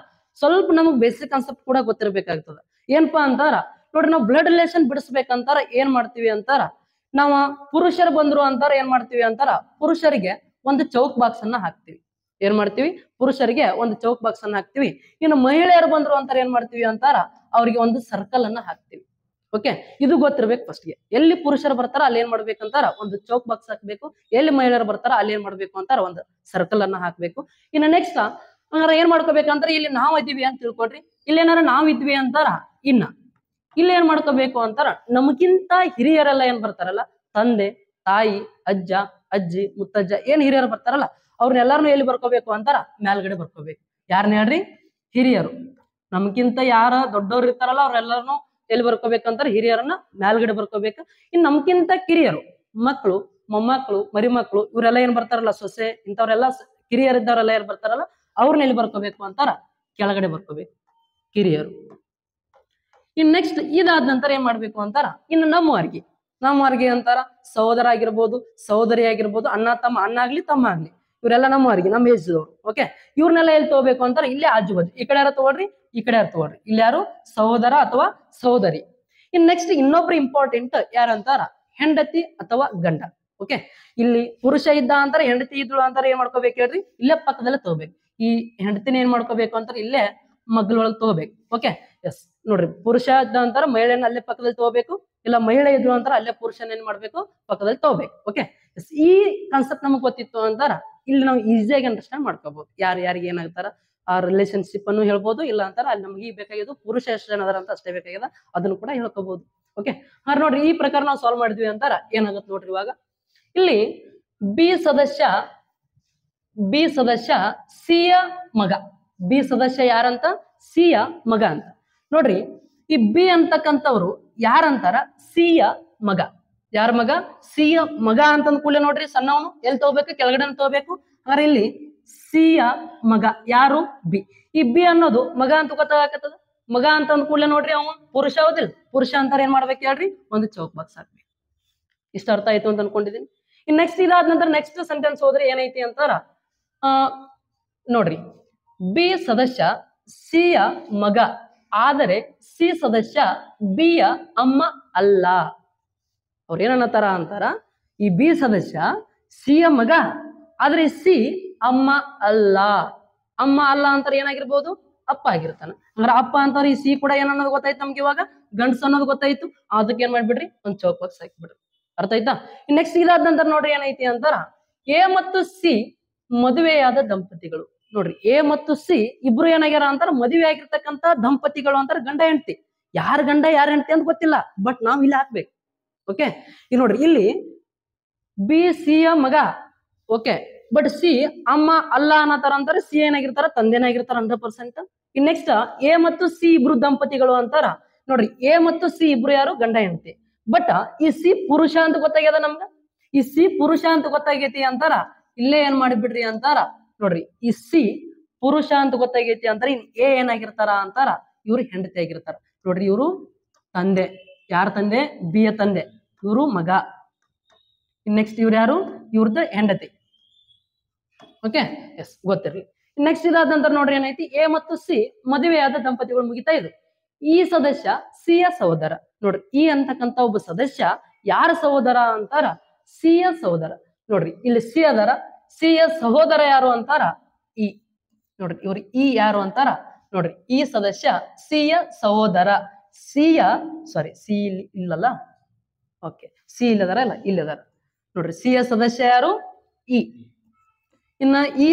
Speaker 1: ಸ್ವಲ್ಪ ನಮಗ್ ಬೇಸಿಕ್ ಕಾನ್ಸೆಪ್ಟ್ ಕೂಡ ಗೊತ್ತಿರ್ಬೇಕಾಗ್ತದ. ಏನಪ್ಪಾ ಅಂತಾರ ನೋಡ್ರಿ, ನಾವು ಬ್ಲಡ್ ರಿಲೇಷನ್ ಬಿಡಿಸ್ಬೇಕಂತಾರ ಏನ್ ಮಾಡ್ತೀವಿ ಅಂತಾರ, ನಾವ ಪುರುಷರು ಬಂದ್ರು ಅಂತಾರ ಏನ್ ಮಾಡ್ತೀವಿ ಅಂತಾರ ಪುರುಷರಿಗೆ ಒಂದು ಚೌಕ್ ಬಾಕ್ಸ್ ಅನ್ನ ಹಾಕ್ತಿವಿ. ಏನ್ ಮಾಡ್ತೀವಿ ಪುರುಷರಿಗೆ ಒಂದು ಚೌಕ್ ಬಾಕ್ಸ್ ಅನ್ನ ಹಾಕ್ತಿವಿ. ಇನ್ನು ಮಹಿಳೆಯರು ಬಂದ್ರು ಅಂತಾರ ಏನ್ ಮಾಡ್ತೀವಿ ಅಂತಾರ ಅವ್ರಿಗೆ ಒಂದು ಸರ್ಕಲ್ ಅನ್ನ ಹಾಕ್ತಿವಿ. ಓಕೆ, ಇದು ಗೊತ್ತಿರ್ಬೇಕು ಫಸ್ಟ್ ಗೆ. ಎಲ್ಲಿ ಪುರುಷರು ಬರ್ತಾರ ಅಲ್ಲಿ ಏನ್ ಮಾಡ್ಬೇಕಂತಾರ ಒಂದು ಚೌಕ್ ಬಾಕ್ಸ್ ಹಾಕ್ಬೇಕು. ಎಲ್ಲಿ ಮಹಿಳೆಯರು ಬರ್ತಾರ ಅಲ್ಲಿ ಏನ್ ಮಾಡ್ಬೇಕು ಅಂತಾರ ಒಂದು ಸರ್ಕಲ್ ಅನ್ನ ಹಾಕ್ಬೇಕು. ಇನ್ನು ನೆಕ್ಸ್ಟ್ ಹಂಗಾರ ಏನ್ ಮಾಡ್ಕೋಬೇಕಂದ್ರೆ ಇಲ್ಲಿ ನಾವ್ ಇದೀವಿ ಅಂತ ತಿಳ್ಕೊಡ್ರಿ. ಇಲ್ಲಿ ಏನಾರ ನಾವ್ ಇದ್ವಿ ಅಂತಾರ ಇನ್ನ ಇಲ್ಲಿ ಏನ್ ಮಾಡ್ಕೋಬೇಕು ಅಂತಾರ ನಮಗಿಂತ ಹಿರಿಯರೆಲ್ಲ ಏನ್ ಬರ್ತಾರಲ್ಲ, ತಂದೆ ತಾಯಿ ಅಜ್ಜ ಅಜ್ಜಿ ಮುತ್ತಜ್ಜ ಏನ್ ಹಿರಿಯರು ಬರ್ತಾರಲ್ಲ ಅವ್ರನ್ನೆಲ್ಲಾರನು ಎಲ್ಲಿ ಬರ್ಕೋಬೇಕು ಅಂತಾರ ಮೇಲ್ಗಡೆ ಬರ್ಕೋಬೇಕು. ಯಾರನ್ನ ಹೇಳ್ರಿ ಹಿರಿಯರು. ನಮ್ಗಿಂತ ಯಾರ ದೊಡ್ಡವ್ರು ಇರ್ತಾರಲ್ಲ ಅವ್ರೆಲ್ಲಾರನು ಎಲ್ಲಿ ಬರ್ಕೋಬೇಕಂತಾರ ಹಿರಿಯರನ್ನ ಮೇಲ್ಗಡೆ ಬರ್ಕೋಬೇಕು. ಇನ್ ನಮ್ಗಿಂತ ಕಿರಿಯರು ಮಕ್ಕಳು ಮೊಮ್ಮಕ್ಕಳು ಮರಿಮಕ್ಕಳು ಇವರೆಲ್ಲ ಏನ್ ಬರ್ತಾರಲ್ಲ ಸೊಸೆ ಇಂಥವ್ರೆಲ್ಲ ಕಿರಿಯರಿದ್ದವರೆಲ್ಲ ಏನ್ ಬರ್ತಾರಲ್ಲ ಅವ್ರನ್ನ ಎಲ್ಲಿ ಬರ್ಕೋಬೇಕು ಅಂತಾರ ಕೆಳಗಡೆ ಬರ್ಕೋಬೇಕು ಕಿರಿಯರು. ಇನ್ ನೆಕ್ಸ್ಟ್ ಇದಾದ ನಂತರ ಏನ್ ಮಾಡ್ಬೇಕು ಅಂತಾರ ಇನ್ನು ನಮ್ಮವರ್ಗಿ ಅಂತಾರ ಸಹೋದರ ಆಗಿರ್ಬೋದು ಸಹೋದರಿ ಆಗಿರ್ಬೋದು, ಅಣ್ಣ ತಮ್ಮ, ಅಣ್ಣ ಆಗ್ಲಿ ತಮ್ಮ ಆಗ್ಲಿ ಇವರೆಲ್ಲ ನಮ್ಮವರ್ಗಿ ನಮ್ಮ ಏಜ್ದವ್ರು. ಓಕೆ, ಇವ್ರನ್ನೆಲ್ಲ ಎಲ್ಲಿ ತಗೋಬೇಕು ಅಂತಾರ ಇಲ್ಲೇ ಆಜು ಬಾಜು. ಈ ಕಡೆ ಯಾರು ತಗೊಳ್ರಿ, ಈ ಕಡೆ ಯಾರು ತಗೊಳ್ರಿ. ಇಲ್ಲಿ ಯಾರು ಸಹೋದರ ಅಥವಾ ಸಹೋದರಿ. ಇನ್ ನೆಕ್ಸ್ಟ್ ಇನ್ನೊಬ್ರು ಇಂಪಾರ್ಟೆಂಟ್ ಯಾರಂತಾರ ಹೆಂಡತಿ ಅಥವಾ ಗಂಡ. ಓಕೆ, ಇಲ್ಲಿ ಪುರುಷ ಇದ್ದ ಅಂತಾರ ಹೆಂಡತಿ ಇದ್ಳು ಅಂತಾರ ಏನ್ ಮಾಡ್ಕೋಬೇಕು ಹೇಳ್ರಿ ಇಲ್ಲೇ ಪಕ್ಕದಲ್ಲೇ ತಗೋಬೇಕು. ಈ ಹೆಂಡತಿನ ಏನ್ ಮಾಡ್ಕೋಬೇಕು ಅಂತಾರ ಇಲ್ಲೇ ಮಗ್ಳೊಳಗೆ ತಗೋಬೇಕು. ಓಕೆ, ಎಸ್ ನೋಡ್ರಿ ಪುರುಷ ಇದ್ದ ಅಂತಾರ ಮಹಿಳೆಯನ್ನ ಅಲ್ಲೇ ಪಕ್ಕದಲ್ಲಿ ತಗೋಬೇಕು. ಇಲ್ಲ ಮಹಿಳೆ ಇದ್ಳು ಅಂತಾರ ಅಲ್ಲೇ ಪುರುಷನ ಏನ್ ಮಾಡ್ಬೇಕು ಪಕ್ಕದಲ್ಲಿ ತಗೋಬೇಕು. ಓಕೆ, ಎಸ್ ಈ ಕಾನ್ಸೆಪ್ಟ್ ನಮಗ್ ಗೊತ್ತಿತ್ತು ಅಂತಾರ ಇಲ್ಲಿ ನಾವು ಈಸಿಯಾಗಿ ಅಂಡರ್ಸ್ಟ್ಯಾಂಡ್ ಮಾಡ್ಕೋಬಹುದು. ಯಾರಿಗೆ ಏನಾಗ್ತಾರ ಆ ರಿಲೇಶನ್ಶಿಪ್ ಅನ್ನು ಹೇಳ್ಬೋದು. ಇಲ್ಲ ಅಂತಾರ ಅಲ್ಲಿ ನಮ್ಗೆ ಬೇಕಾಗಿದ್ದು ಪುರುಷ ಎಷ್ಟು ಜನ ಅದಾರ ಅಂತ ಅಷ್ಟೇ ಬೇಕಾಗ್ಯದ, ಅದನ್ನು ಕೂಡ ಹೇಳ್ಕೋಬಹುದು. ಓಕೆ, ಹಾಗೆ ನೋಡ್ರಿ ಈ ಪ್ರಕಾರ ನಾವು ಸಾಲ್ವ್ ಮಾಡಿದ್ವಿ ಅಂತಾರ ಏನಾಗುತ್ತೆ ನೋಡ್ರಿ. ಇವಾಗ ಇಲ್ಲಿ ಬಿ ಸದಸ್ಯ ಸಿ ಯ ಮಗ. ಬಿ ಸದಸ್ಯ ಯಾರಂತ? ಸಿ ಯ ಮಗ ಅಂತ. ನೋಡ್ರಿ ಈ ಬಿ ಅಂತಕ್ಕಂಥವ್ರು ಯಾರಂತಾರ? ಸಿ ಯ ಮಗ. ಯಾರ ಮಗ? ಸಿ ಯ ಮಗ ಅಂತಂದ್ ಕೂಡಲೇ ನೋಡ್ರಿ ಸಣ್ಣವನು ಎಲ್ಲಿ ತಗೋಬೇಕು? ಕೆಳಗಡೆ ತಗೋಬೇಕು. ಹಾಗಾದ್ರೆ ಇಲ್ಲಿ ಸಿ ಯ ಮಗ ಯಾರು? ಬಿ. ಈ ಬಿ ಅನ್ನೋದು ಮಗ ಅಂತ ಗೊತ್ತಾಗತ್ತದ. ಮಗ ಅಂತಂದ್ ಕೂಡಲೇ ನೋಡ್ರಿ ಅವ ಪುರುಷ ಹೌದಿಲ್ಲ? ಪುರುಷ ಅಂತಾರ ಏನ್ ಮಾಡ್ಬೇಕು ಹೇಳ್ರಿ? ಒಂದು ಚೌಕ್ ಬಾಕ್ಸ್ ಹಾಕ್ಬೇಕು. ಇಷ್ಟ ಅರ್ಥ ಆಯ್ತು ಅಂತ ಅನ್ಕೊಂಡಿದೀನಿ. ಇನ್ ನೆಕ್ಸ್ಟ್ ಇದಾದ ನಂತರ ನೆಕ್ಸ್ಟ್ ಸೆಂಟೆನ್ಸ್ ಹೋದ್ರೆ ಏನೈತಿ ಅಂತಾರ? ನೋಡ್ರಿ ಬಿ ಸದಸ್ಯ ಸಿ ಯ ಮಗ, ಆದರೆ ಸಿ ಸದಸ್ಯ ಬಿ ಯ ಅಮ್ಮ ಅಲ್ಲ. ಅವ್ರ ಏನನ್ನತಾರ ಅಂತಾರ? ಈ ಬಿ ಸದಸ್ಯ ಸಿ ಯ ಮಗ, ಆದ್ರೆ ಸಿ ಅಮ್ಮ ಅಲ್ಲ. ಅಮ್ಮ ಅಲ್ಲ ಅಂತಾರೆ ಏನಾಗಿರ್ಬೋದು? ಅಪ್ಪ ಆಗಿರ್ತಾನ. ಅಂದ್ರೆ ಅಪ್ಪ ಅಂತಾರೆ ಈ ಸಿ ಕೂಡ ಏನನ್ನೋದು ಗೊತ್ತಾಯ್ತು ನಮ್ಗೆ. ಇವಾಗ ಗಂಡ್ಸ್ ಅನ್ನೋದು ಗೊತ್ತಾಯ್ತು. ಅದಕ್ಕೆ ಏನ್ ಮಾಡ್ಬಿಡ್ರಿ? ಒಂದ್ ಚೌಕ್ ಬಾಕ್ಸ್ ಹಾಕಿಬಿಡ್ರಿ. ಅರ್ಥ ಆಯ್ತಾ? ನೆಕ್ಸ್ಟ್ ಇದಾದ ನಂತರ ನೋಡ್ರಿ ಏನೈತಿ ಅಂತಾರ? ಎ ಮತ್ತು ಸಿ ಮದುವೆಯಾದ ದಂಪತಿಗಳು. ನೋಡ್ರಿ ಎ ಮತ್ತು ಸಿ ಇಬ್ರು ಏನಾಗ್ಯಾರ ಅಂತಾರ? ಮದುವೆ ಆಗಿರ್ತಕ್ಕಂತ ದಂಪತಿಗಳು ಅಂತಾರ. ಗಂಡ ಹೆಂಡತಿ. ಯಾರ ಗಂಡ ಯಾರ ಹೆಂಡತಿ ಅಂತ ಗೊತ್ತಿಲ್ಲ, ಬಟ್ ನಾವ್ ಇಲ್ಲಿ ಹಾಕ್ಬೇಕು. ಓಕೆ, ಈಗ ನೋಡ್ರಿ ಇಲ್ಲಿ ಬಿ ಸಿ ಯ ಮಗ, ಓಕೆ, ಬಟ್ ಸಿ ಅಮ್ಮ ಅಲ್ಲ ಅನ್ನತಾರ ಅಂತಾರೆ. ಸಿ ಏನಾಗಿರ್ತಾರ? ತಂದೆನಾಗಿರ್ತಾರ 100%. ಇನ್ ನೆಕ್ಸ್ಟ್ ಎ ಮತ್ತು ಸಿ ಇಬ್ರು ದಂಪತಿಗಳು ಅಂತಾರ. ನೋಡ್ರಿ ಎ ಮತ್ತು ಸಿ ಇಬ್ರು ಯಾರು? ಗಂಡ ಹೆಂಡತಿ. ಬಟ್ ಈ ಸಿ ಪುರುಷ ಅಂತ ಗೊತ್ತಾಗ್ಯದ ನಮ್ಗ. ಈ ಸಿ ಪುರುಷ ಅಂತ ಗೊತ್ತಾಗೈತಿ ಅಂತಾರ. ಇಲ್ಲೇ ಏನ್ ಮಾಡಿಬಿಡ್ರಿ ಅಂತಾರ? ನೋಡ್ರಿ ಈ ಸಿ ಪುರುಷ ಅಂತ ಗೊತ್ತಾಗೈತಿ ಅಂತಾರ. ಇನ್ ಎ ಏನಾಗಿರ್ತಾರ ಅಂತಾರ? ಇವ್ರು ಹೆಂಡತಿ ಆಗಿರ್ತಾರ. ನೋಡ್ರಿ ಇವರು ತಂದೆ. ಯಾರ ತಂದೆ? ಬಿ ಯ ತಂದೆ. ಇವರು ಮಗ. ಇನ್ ನೆಕ್ಸ್ಟ್ ಇವ್ರು ಯಾರು? ಇವ್ರದ್ದು ಹೆಂಡತಿ. Okay, S, ಗೊತ್ತಿರ್ಲಿ. ನೆಕ್ಸ್ಟ್ ಇದಾದ ನಂತರ ನೋಡ್ರಿ ಏನೈತಿ? ಎ ಮತ್ತು ಸಿ ಮದುವೆಯಾದ ದಂಪತಿಗಳು ಮುಗಿತಾ ಇದೆ. ಈ ಸದಸ್ಯ ಸಿ ಯ ಸಹೋದರ. ನೋಡ್ರಿ ಈ ಅಂತಕ್ಕಂತ ಒಬ್ಬ ಸದಸ್ಯ ಯಾರ ಸಹೋದರ ಅಂತಾರ? ಸಿ ಯ ಸಹೋದರ. ನೋಡ್ರಿ ಇಲ್ಲಿ ಸಿ ಅದರ. ಸಿ ಯ ಸಹೋದರ ಯಾರು ಅಂತಾರ? ಇ. ನೋಡ್ರಿ ಇವ್ರು ಈ ಯಾರು ಅಂತಾರ? ನೋಡ್ರಿ ಈ ಸದಸ್ಯ ಸಿ ಯ ಸಹೋದರ. ಸಿ ಯ ಸಿ ಇಲ್ಲಲ್ಲ. ಓಕೆ, ಸಿ ಇಲ್ಲದಾರ ಇಲ್ಲ, ಇಲ್ಲದಾರ. ನೋಡ್ರಿ ಸಿ ಯ ಸದಸ್ಯ ಯಾರು? ಇ. ಇನ್ನ ಈ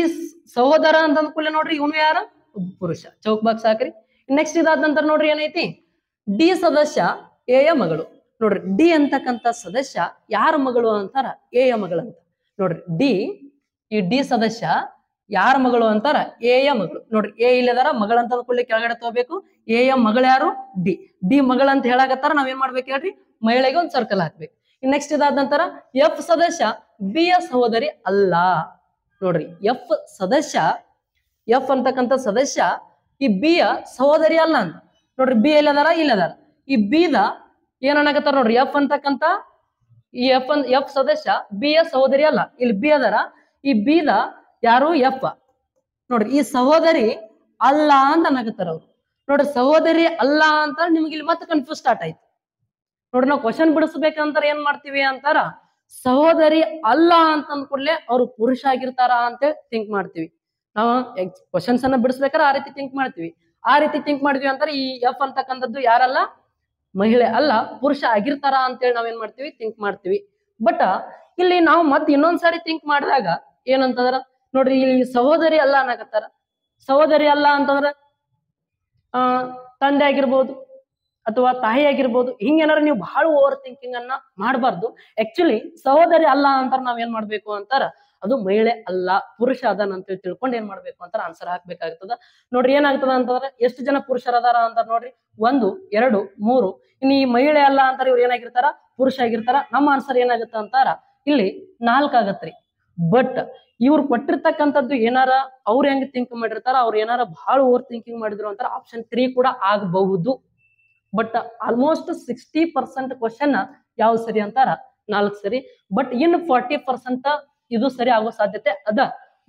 Speaker 1: ಸಹೋದರ ಅಂತ ಅಂದ್ಕೂಡ್ಲೆ ನೋಡ್ರಿ ಇವನು ಯಾರ? ಪುರುಷ. ಚೌಕ್ ಬಾಕ್ಸ್ ಹಾಕ್ರಿ. ನೆಕ್ಸ್ಟ್ ಇದಾದ ನಂತರ ನೋಡ್ರಿ ಏನೈತಿ? ಡಿ ಸದಸ್ಯ ಎ ಯ ಮಗಳು. ನೋಡ್ರಿ ಡಿ ಅಂತಕ್ಕಂತ ಸದಸ್ಯ ಯಾರ ಮಗಳು ಅಂತಾರ? ಎ ಯ ಮಗಳಂತ. ನೋಡ್ರಿ ಈ ಡಿ ಸದಸ್ಯ ಯಾರ ಮಗಳು ಅಂತಾರ? ಎ ಯ ಮಗಳು. ನೋಡ್ರಿ ಎ ಇಲ್ಲದಾರ, ಮಗಳಂತ ಅಂದ್ಕೂಡ್ಲೆ ಕೆಳಗಡೆ ತಗೋಬೇಕು. ಎ ಯ ಮಗಳು ಯಾರು? ಡಿ. ಡಿ ಮಗಳಂತ ಹೇಳಾಕತ್ತಾರ. ನಾವೇನ್ ಮಾಡ್ಬೇಕು ಹೇಳ್ರಿ? ಮಹಿಳೆಗೆ ಒಂದ್ ಸರ್ಕಲ್ ಹಾಕ್ಬೇಕು. ನೆಕ್ಸ್ಟ್ ಇದಾದ ನಂತರ ಎಫ್ ಸದಸ್ಯ ಬಿ ಯ ಸಹೋದರಿ ಅಲ್ಲ. ನೋಡ್ರಿ ಎಫ್ ಸದಸ್ಯ, ಎಫ್ ಅಂತಕ್ಕಂಥ ಸದಸ್ಯ ಈ ಬಿ ಯ ಸಹೋದರಿ ಅಲ್ಲ ಅಂತ. ನೋಡ್ರಿ ಬಿ ಎಲ್ಲದಾರ? ಇಲ್ಲದಾರ. ಈ ಬಿ ದ ಏನನ್ನಾಗತ್ತಾರ? ನೋಡ್ರಿ ಎಫ್ ಅಂತಕ್ಕಂತ ಈ ಎಫ್ ಸದಸ್ಯ ಬಿ ಯ ಸಹೋದರಿ ಅಲ್ಲ. ಇಲ್ಲಿ ಬಿ ಅದರ. ಈ ಬಿ ದ ಯಾರು? ಎಫ್. ನೋಡ್ರಿ ಈ ಸಹೋದರಿ ಅಲ್ಲ ಅಂತ ಅನ್ನಕತ್ತಾರ ಅವ್ರು. ನೋಡ್ರಿ ಸಹೋದರಿ ಅಲ್ಲ ಅಂತ ನಿಮ್ಗೆ ಇಲ್ಲಿ ಮತ್ತೆ ಕನ್ಫ್ಯೂಸ್ ಸ್ಟಾರ್ಟ್ ಆಯ್ತು. ನೋಡ್ರಿ ನಾವು ಕ್ವಶನ್ ಬಿಡಿಸ್ಬೇಕಂತಾರ ಏನ್ ಮಾಡ್ತೀವಿ ಅಂತಾರ? ಸಹೋದರಿ ಅಲ್ಲ ಅಂತ ಅಂದ್ಕೂಡ್ಲೆ ಅವ್ರು ಪುರುಷ ಆಗಿರ್ತಾರ ಅಂತ ಥಿಂಕ್ ಮಾಡ್ತೀವಿ. ನಾವು ಕ್ವಶನ್ಸ್ ಅನ್ನ ಬಿಡಿಸ್ಬೇಕಾದ್ರೆ ಆ ರೀತಿ ಥಿಂಕ್ ಮಾಡ್ತೀವಿ. ಆ ರೀತಿ ಥಿಂಕ್ ಮಾಡಿದ್ವಿ ಅಂತಾರೆ ಈ ಎಫ್ ಅಂತಕ್ಕಂಥದ್ದು ಯಾರಲ್ಲ? ಮಹಿಳೆ ಅಲ್ಲ, ಪುರುಷ ಆಗಿರ್ತಾರ ಅಂತೇಳಿ ನಾವೇನ್ ಮಾಡ್ತೀವಿ? ಥಿಂಕ್ ಮಾಡ್ತೀವಿ. ಬಟ್ ಇಲ್ಲಿ ನಾವು ಮತ್ತೆ ಇನ್ನೊಂದ್ಸಾರಿ ಥಿಂಕ್ ಮಾಡಿದಾಗ ಏನಂತಂದ್ರ ನೋಡ್ರಿ ಇಲ್ಲಿ ಸಹೋದರಿ ಅಲ್ಲ ಅನ್ನಕತ್ತಾರ. ಸಹೋದರಿ ಅಲ್ಲ ಅಂತಂದ್ರ ತಂದೆ ಆಗಿರ್ಬೋದು ಅಥವಾ ತಾಯಿ ಆಗಿರ್ಬೋದು. ಹಿಂಗೇನಾರ ನೀವು ಬಹಳ ಓವರ್ ಥಿಂಕಿಂಗ್ ಅನ್ನ ಮಾಡಬಾರ್ದು. ಆಕ್ಚುಲಿ ಸಹೋದರಿ ಅಲ್ಲ ಅಂತಾರ ನಾವೇನ್ ಮಾಡ್ಬೇಕು ಅಂತಾರ? ಅದು ಮಹಿಳೆ ಅಲ್ಲ, ಪುರುಷ ಅದಾನ ಅಂತ ತಿಳ್ಕೊಂಡು ಏನ್ ಮಾಡ್ಬೇಕು ಅಂತಾರ? ಆನ್ಸರ್ ಹಾಕ್ಬೇಕಾಗ್ತದ. ನೋಡ್ರಿ ಏನಾಗ್ತದ ಅಂತಂದ್ರೆ ಎಷ್ಟು ಜನ ಪುರುಷರ ಅದಾರ ಅಂತಾರ ನೋಡ್ರಿ? 1 2 3. ಇನ್ನು ಈ ಮಹಿಳೆ ಅಲ್ಲ ಅಂತಾರ ಇವ್ರು ಏನಾಗಿರ್ತಾರ? ಪುರುಷ ಆಗಿರ್ತಾರ. ನಮ್ಮ ಆನ್ಸರ್ ಏನಾಗುತ್ತೆ ಅಂತಾರ? ಇಲ್ಲಿ 4 ಆಗತ್ರಿ. ಬಟ್ ಇವ್ರು ಕೊಟ್ಟಿರ್ತಕ್ಕಂಥದ್ದು ಏನಾರ ಅವ್ರು ಹೆಂಗ್ ಥಿಂಕ್ ಮಾಡಿರ್ತಾರ, ಅವ್ರು ಏನಾರ ಬಹಳ ಓವರ್ ಥಿಂಕಿಂಗ್ ಮಾಡಿದ್ರು ಅಂತಾರ ಆಪ್ಷನ್ 3 ಕೂಡ ಆಗಬಹುದು. ಬಟ್ ಆಲ್ಮೋಸ್ಟ್ 60% ಕ್ವಶನ್ ಯಾವ ಸರಿ ಅಂತಾರ? 4 ಸರಿ. ಬಟ್ ಇನ್ನು 40% ಇದು ಸರಿ ಆಗೋ ಸಾಧ್ಯತೆ ಅದ.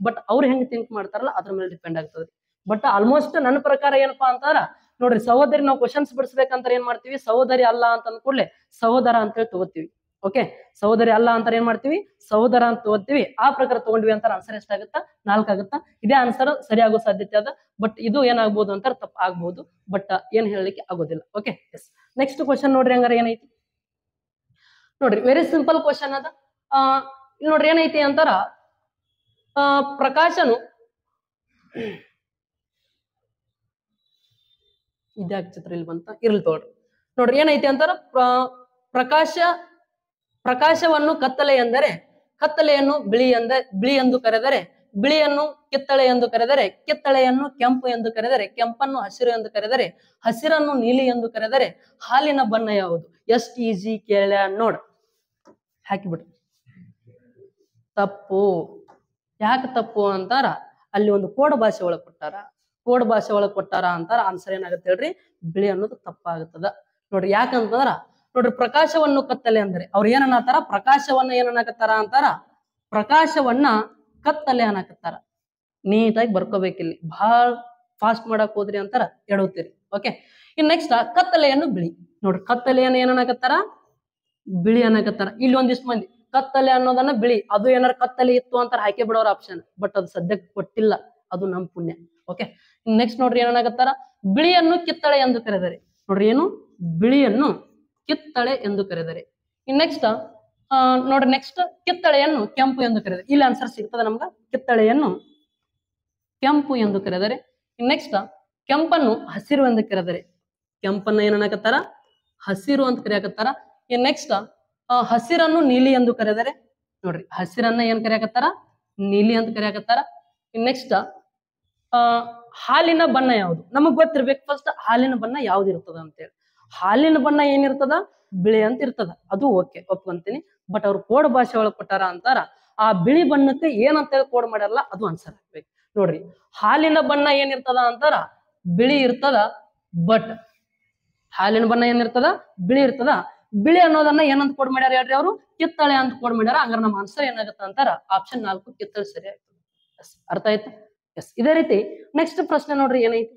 Speaker 1: ಬಟ್ ಅವ್ರು ಹೆಂಗ್ ಥಿಂಕ್ ಮಾಡ್ತಾರಲ್ಲ ಅದ್ರ ಮೇಲೆ ಡಿಪೆಂಡ್ ಆಗ್ತದೆ. ಬಟ್ ಆಲ್ಮೋಸ್ಟ್ ನನ್ನ ಪ್ರಕಾರ ಏನಪ್ಪಾ ಅಂತಾರ ನೋಡ್ರಿ, ಸಹೋದರಿ ನಾವು ಕ್ವಶನ್ಸ್ ಬಿಡಿಸ್ಬೇಕಂತ ಏನ್ ಮಾಡ್ತೀವಿ? ಸಹೋದರಿ ಅಲ್ಲ ಅಂತ ಅಂದ್ಕೂಡ್ಲೆ ಸಹೋದರ ಅಂತೇಳಿ ತಗೋತೀವಿ. ಓಕೆ, ಸಹೋದರಿ ಅಲ್ಲ ಅಂತ ಏನ್ ಮಾಡ್ತೀವಿ? ಸಹೋದರ ಅಂತ ತಗೋತೀವಿ. ಆ ಪ್ರಕಾರ ತಗೊಂಡ್ವಿ ಅಂತಾರ ಆನ್ಸರ್ ಎಷ್ಟಾಗುತ್ತಾ? 4 ಆಗುತ್ತಾ? ಇದೇ ಆನ್ಸರ್ ಸರಿ ಆಗೋ ಸಾಧ್ಯತೆ ಅದ. ಬಟ್ ಇದು ಏನಾಗ್ಬೋದು ಅಂತಾರ? ತಪ್ಪ ಆಗ್ಬಹುದು. ಬಟ್ ಏನ್ ಹೇಳಲಿಕ್ಕೆ ಆಗೋದಿಲ್ಲ. Okay, S. ನೆಕ್ಸ್ಟ್ ಕ್ವಶನ್ ನೋಡ್ರಿ ಹಂಗಾರ ಏನೈತಿ ನೋಡ್ರಿ. ವೆರಿ ಸಿಂಪಲ್ ಕ್ವಶನ್ ಅದ. ಇಲ್ಲಿ ನೋಡ್ರಿ ಏನೈತಿ ಅಂತಾರ? ಪ್ರಕಾಶನು ಇದ್ಯಾಕೆ ಚಿತ್ರ ಇಲ್ಲಿ ಬಂತ? ಇರ್ಲಿ ತಗೊಳ್ರಿ. ನೋಡ್ರಿ ಏನೈತಿ ಅಂತಾರ? ಪ್ರಕಾಶವನ್ನು ಕತ್ತಲೆ ಎಂದರೆ, ಕತ್ತಲೆಯನ್ನು ಬಿಳಿ ಎಂದು ಕರೆದರೆ ಬಿಳಿಯನ್ನು ಕಿತ್ತಳೆ ಎಂದು ಕರೆದರೆ, ಕಿತ್ತಳೆಯನ್ನು ಕೆಂಪು ಎಂದು ಕರೆದರೆ, ಕೆಂಪನ್ನು ಹಸಿರು ಎಂದು ಕರೆದರೆ, ಹಸಿರನ್ನು ನೀಲಿ ಎಂದು ಕರೆದರೆ, ಹಾಲಿನ ಬಣ್ಣ ಯಾವುದು? ಎಷ್ಟು ಈಜಿ ಕೇಳ ನೋಡ್, ಹಾಕಿಬಿಡ್ರಿ. ತಪ್ಪು. ಯಾಕೆ ತಪ್ಪು ಅಂತಾರ? ಅಲ್ಲಿ ಒಂದು ಕೋಡ್ ಭಾಷೆ ಒಳಗೆ ಕೊಟ್ಟಾರ, ಕೋಡ್ ಭಾಷೆ ಒಳಗೆ ಕೊಟ್ಟಾರ ಅಂತಾರ. ಆನ್ಸರ್ ಏನಾಗುತ್ತೆ ಹೇಳ್ರಿ? ಬಿಳಿ ಅನ್ನೋದು ತಪ್ಪಾಗುತ್ತದ ನೋಡ್ರಿ. ಯಾಕಂತಂದ್ರ ನೋಡ್ರಿ, ಪ್ರಕಾಶವನ್ನು ಕತ್ತಲೆ ಅಂದ್ರೆ ಅವ್ರು ಏನನ್ನತಾರ? ಪ್ರಕಾಶವನ್ನ ಏನನ್ನಕತ್ತಾರ ಅಂತಾರ? ಪ್ರಕಾಶವನ್ನ ಕತ್ತಲೆ ಅನ್ನಕತ್ತಾರ. ನೀಟಾಗಿ ಬರ್ಕೋಬೇಕಿಲ್ಲಿ, ಬಹಳ ಫಾಸ್ಟ್ ಮಾಡಕ್ ಹೋದ್ರಿ ಅಂತಾರ ಎಡುತ್ತೀರಿ. ಓಕೆ, ಇನ್ ನೆಕ್ಸ್ಟ್ ಕತ್ತಲೆಯನ್ನು ಬಿಳಿ. ನೋಡ್ರಿ, ಕತ್ತಲೆಯನ್ನು ಏನನ್ನಕತ್ತಾರ? ಬಿಳಿ ಅನ್ನಕತ್ತಾರ. ಇಲ್ಲಿ ಒಂದಿಷ್ಟು ಮಂದಿ ಕತ್ತಲೆ ಅನ್ನೋದನ್ನ ಬಿಳಿ, ಅದು ಏನಾರ ಕತ್ತಲೆ ಇತ್ತು ಅಂತಾರ ಹಾಕಿ ಬಿಡೋರ ಆಪ್ಷನ್, ಬಟ್ ಅದು ಸದ್ಯಕ್ಕೆ ಕೊಟ್ಟಿಲ್ಲ, ಅದು ನಮ್ ಪುಣ್ಯ. ಓಕೆ, ನೆಕ್ಸ್ಟ್ ನೋಡ್ರಿ ಏನನ್ನಾಗತ್ತಾರ? ಬಿಳಿಯನ್ನು ಕಿತ್ತಳೆ ಎಂದು ಕರೆದರೆ. ನೋಡ್ರಿ, ಏನು? ಬಿಳಿಯನ್ನು ಕಿತ್ತಳೆ ಎಂದು ಕರೆದರೆ. ಇನ್ ನೆಕ್ಸ್ಟ್ ನೋಡ್ರಿ, ನೆಕ್ಸ್ಟ್ ಕಿತ್ತಳೆಯನ್ನು ಕೆಂಪು ಎಂದು ಕರೆದರೆ. ಇಲ್ಲಿ ಆನ್ಸರ್ ಸಿಗ್ತದ ನಮ್ಗ. ಕಿತ್ತಳೆಯನ್ನು ಕೆಂಪು ಎಂದು ಕರೆದರೆ. ಇನ್ ನೆಕ್ಸ್ಟ್ ಕೆಂಪನ್ನು ಹಸಿರು ಎಂದು ಕರೆದರೆ. ಕೆಂಪನ್ನ ಏನನ್ನಕತ್ತಾರ? ಹಸಿರು ಅಂತ ಕರೆಯಕತ್ತಾರ. ಇನ್ ನೆಕ್ಸ್ಟ್ ಹಸಿರನ್ನು ನೀಲಿ ಎಂದು ಕರೆದರೆ. ನೋಡ್ರಿ, ಹಸಿರನ್ನ ಏನ್ ಕರೆಯಕತ್ತಾರ? ನೀಲಿ ಅಂತ ಕರೆಯಕತ್ತಾರ. ಇನ್ ನೆಕ್ಸ್ಟ್ ಹಾಲಿನ ಬಣ್ಣ ಯಾವುದು? ನಮಗ್ ಗೊತ್ತಿರ್ಬೇಕು ಫಸ್ಟ್ ಹಾಲಿನ ಬಣ್ಣ ಯಾವ್ದು ಇರ್ತದ ಅಂತೇಳಿ. ಹಾಲಿನ ಬಣ್ಣ ಏನಿರ್ತದ? ಬಿಳಿ ಅಂತ ಇರ್ತದ. ಅದು ಓಕೆ, ಒಪ್ಕೊಂತೀನಿ. ಬಟ್ ಅವ್ರು ಕೋಡ್ ಭಾಷೆ ಒಳಗೆ ಕೊಟ್ಟಾರ ಅಂತಾರ, ಆ ಬಿಳಿ ಬಣ್ಣಕ್ಕೆ ಏನಂತೇಳಿ ಕೋಡ್ ಮಾಡ್ಯಾರಲ್ಲ, ಅದು ಆನ್ಸರ್ ಆಗ್ಬೇಕು. ನೋಡ್ರಿ, ಹಾಲಿನ ಬಣ್ಣ ಏನಿರ್ತದ ಅಂತಾರ? ಬಿಳಿ ಇರ್ತದ. ಬಟ್ ಹಾಲಿನ ಬಣ್ಣ ಏನಿರ್ತದ? ಬಿಳಿ ಇರ್ತದ. ಬಿಳಿ ಅನ್ನೋದನ್ನ ಏನಂತ ಕೋಡ್ ಮಾಡ್ಯಾರ ಹೇಳ್ರಿ? ಅವರು ಕಿತ್ತಳೆ ಅಂತ ಕೋಡ್ ಮಾಡ್ಯಾರ. ಹಂಗಾರೆ ನಮ್ಮ ಆನ್ಸರ್ ಏನಾಗತ್ತ ಅಂತಾರ? ಆಪ್ಷನ್ 4 ಕಿತ್ತಳೆ ಸರಿ ಆಗ್ತದೆ. ಅರ್ಥ ಆಯ್ತಾ? ಎಸ್. ಇದೇ ರೀತಿ ನೆಕ್ಸ್ಟ್ ಪ್ರಶ್ನೆ ನೋಡ್ರಿ, ಏನೈತಿ?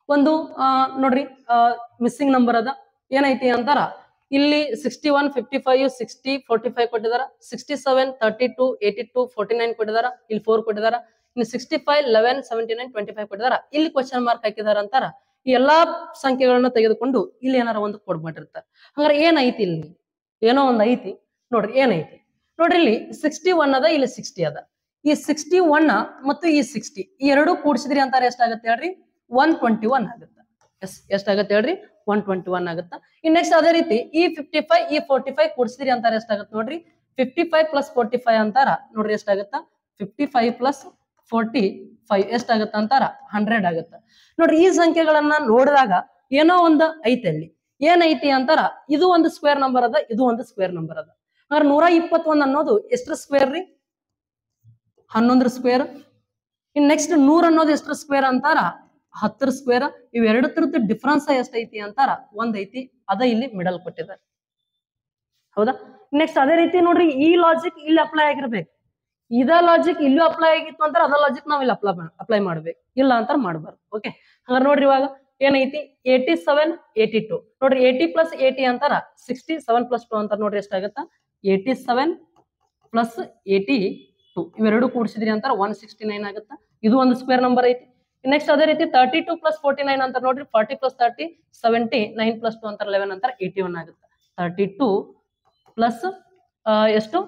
Speaker 1: ಒಂದು ನೋಡ್ರಿ, ಮಿಸ್ಸಿಂಗ್ ನಂಬರ್ ಅದ. ಏನೈತಿ ಅಂತಾರ? ಇಲ್ಲಿ 61, 55, 60, 45 ಕೊಟ್ಟಿದಾರ. 67, 32, 82, 49 ಕೊಟ್ಟಿದಾರ. ಇಲ್ಲಿ 4 ಕೊಟ್ಟಿದಾರ. ಇನ್ನು 65, 11, 79, 25 ಕೊಟ್ಟಿದಾರ. ಇಲ್ಲಿ ಕ್ವಶನ್ ಮಾರ್ಕ್ ಹಾಕಿದಾರ ಅಂತಾರ. ಈ ಎಲ್ಲಾ ಸಂಖ್ಯೆಗಳನ್ನ ತೆಗೆದುಕೊಂಡು ಇಲ್ಲಿ ಏನಾರ ಒಂದು ಕೋಡ್ ಮಾಡಿರ್ತಾರೆ. ಹಂಗಾರೆ ಏನೈತಿ? ಇಲ್ಲಿ ಏನೋ ಒಂದ್ ಐತಿ. ನೋಡ್ರಿ, ಏನೈತಿ? ನೋಡ್ರಿ, ಇಲ್ಲಿ 61 ಅದ, ಇಲ್ಲಿ 60 ಅದ. ಈ 61 ಮತ್ತು ಈ 60 ಈ ಎರಡೂ ಕೂಡಿಸಿದ್ರಿ ಅಂತಾರೆ ಎಷ್ಟಾಗತ್ತೆ ಹೇಳ್ರಿ? 121 ಆಗುತ್ತೆ. ಎಸ್, ಎಷ್ಟಾಗತ್ತೆ ಹೇಳ್ರಿ? 121 ಆಗುತ್ತಾ. ಇನ್ ನೆಕ್ಸ್ಟ್ ಅದೇ ರೀತಿ ಈ 55 ಈ 45 ಕೂಡಿಸಿದ್ರಿ ಅಂತಾರೆ ಎಷ್ಟಾಗತ್ತೆ ನೋಡ್ರಿ? 55 + 45 ಅಂತಾರ. ನೋಡ್ರಿ, ಎಷ್ಟಾಗತ್ತ? 55 + 45 ಎಷ್ಟಾಗತ್ತ ಅಂತಾರ? 100 ಆಗುತ್ತ. ನೋಡ್ರಿ, ಈ ಸಂಖ್ಯೆಗಳನ್ನ ನೋಡಿದಾಗ ಏನೋ ಒಂದು ಐತೆ. ಅಲ್ಲಿ ಏನೈತಿ ಅಂತಾರ? ಇದು ಒಂದು ಸ್ಕ್ವೇರ್ ನಂಬರ್ ಅದ, ಇದು ಒಂದು ಸ್ಕ್ವೇರ್ ನಂಬರ್ ಅದ. ಅಂದ್ರೆ 121 ಅನ್ನೋದು ಎಷ್ಟ್ರ ಸ್ಕ್ವೇರ್ ರೀ? 11 ಸ್ಕ್ವೇರ್. ಇನ್ ನೆಕ್ಸ್ಟ್ 100 ಅನ್ನೋದು ಎಷ್ಟ್ರ ಸ್ಕ್ವೇರ್ ಅಂತಾರ? 10 ಸ್ಕ್ವೇರ್. ಇವೆರಡು ತರದ್ದು ಡಿಫ್ರೆನ್ಸ್ ಎಷ್ಟೈತಿ ಅಂತಾರ? 1 ಐತಿ. ಅದ ಇಲ್ಲಿ ಮಿಡಲ್ ಕೊಟ್ಟಿದ್ದಾರೆ. ಹೌದಾ? ನೆಕ್ಸ್ಟ್ ಅದೇ ರೀತಿ ನೋಡ್ರಿ, ಈ ಲಾಜಿಕ್ ಇಲ್ಲಿ ಅಪ್ಲೈ ಆಗಿರ್ಬೇಕು. ಇದ ಲಾಜಿಕ್ ಇಲ್ಲೂ ಅಪ್ಲೈ ಆಗಿತ್ತು ಅಂತಾರ, ಅದ ಲಾಜಿಕ್ ನಾವ್ ಇಲ್ಲಿ ಅಪ್ಲೈ ಮಾಡ್ಬೇಕು. ಇಲ್ಲ ಅಂತಾರ ಮಾಡ್ಬಾರ್ದು. ಓಕೆ, ಹಂಗಾರೆ ನೋಡ್ರಿ, ಇವಾಗ ಏನೈತಿ? 87, 82. ನೋಡ್ರಿ, 80 + 80 ಅಂತಾರ 60, 7 + 2 ಅಂತಾರ. ನೋಡ್ರಿ, ಎಷ್ಟಾಗತ್ತ? 87 + 82 ಇವೆರಡು ಕೂಡಿಸಿದ್ರಿ ಅಂತಾರ 169 ಆಗುತ್ತ. ಇದು ಒಂದು ಸ್ಕ್ವೇರ್ ನಂಬರ್ ಐತಿ. ನೆಕ್ಸ್ಟ್ ಅದೇ ರೀತಿ 32 + 49 ಅಂತಾರ. ನೋಡ್ರಿ, 40 + 30 70, 9 + 2 ಅಂತಾರ 11 ಅಂತಾರ 81 ಆಗುತ್ತೆ. 32 ಪ್ಲಸ್ ಎಷ್ಟು?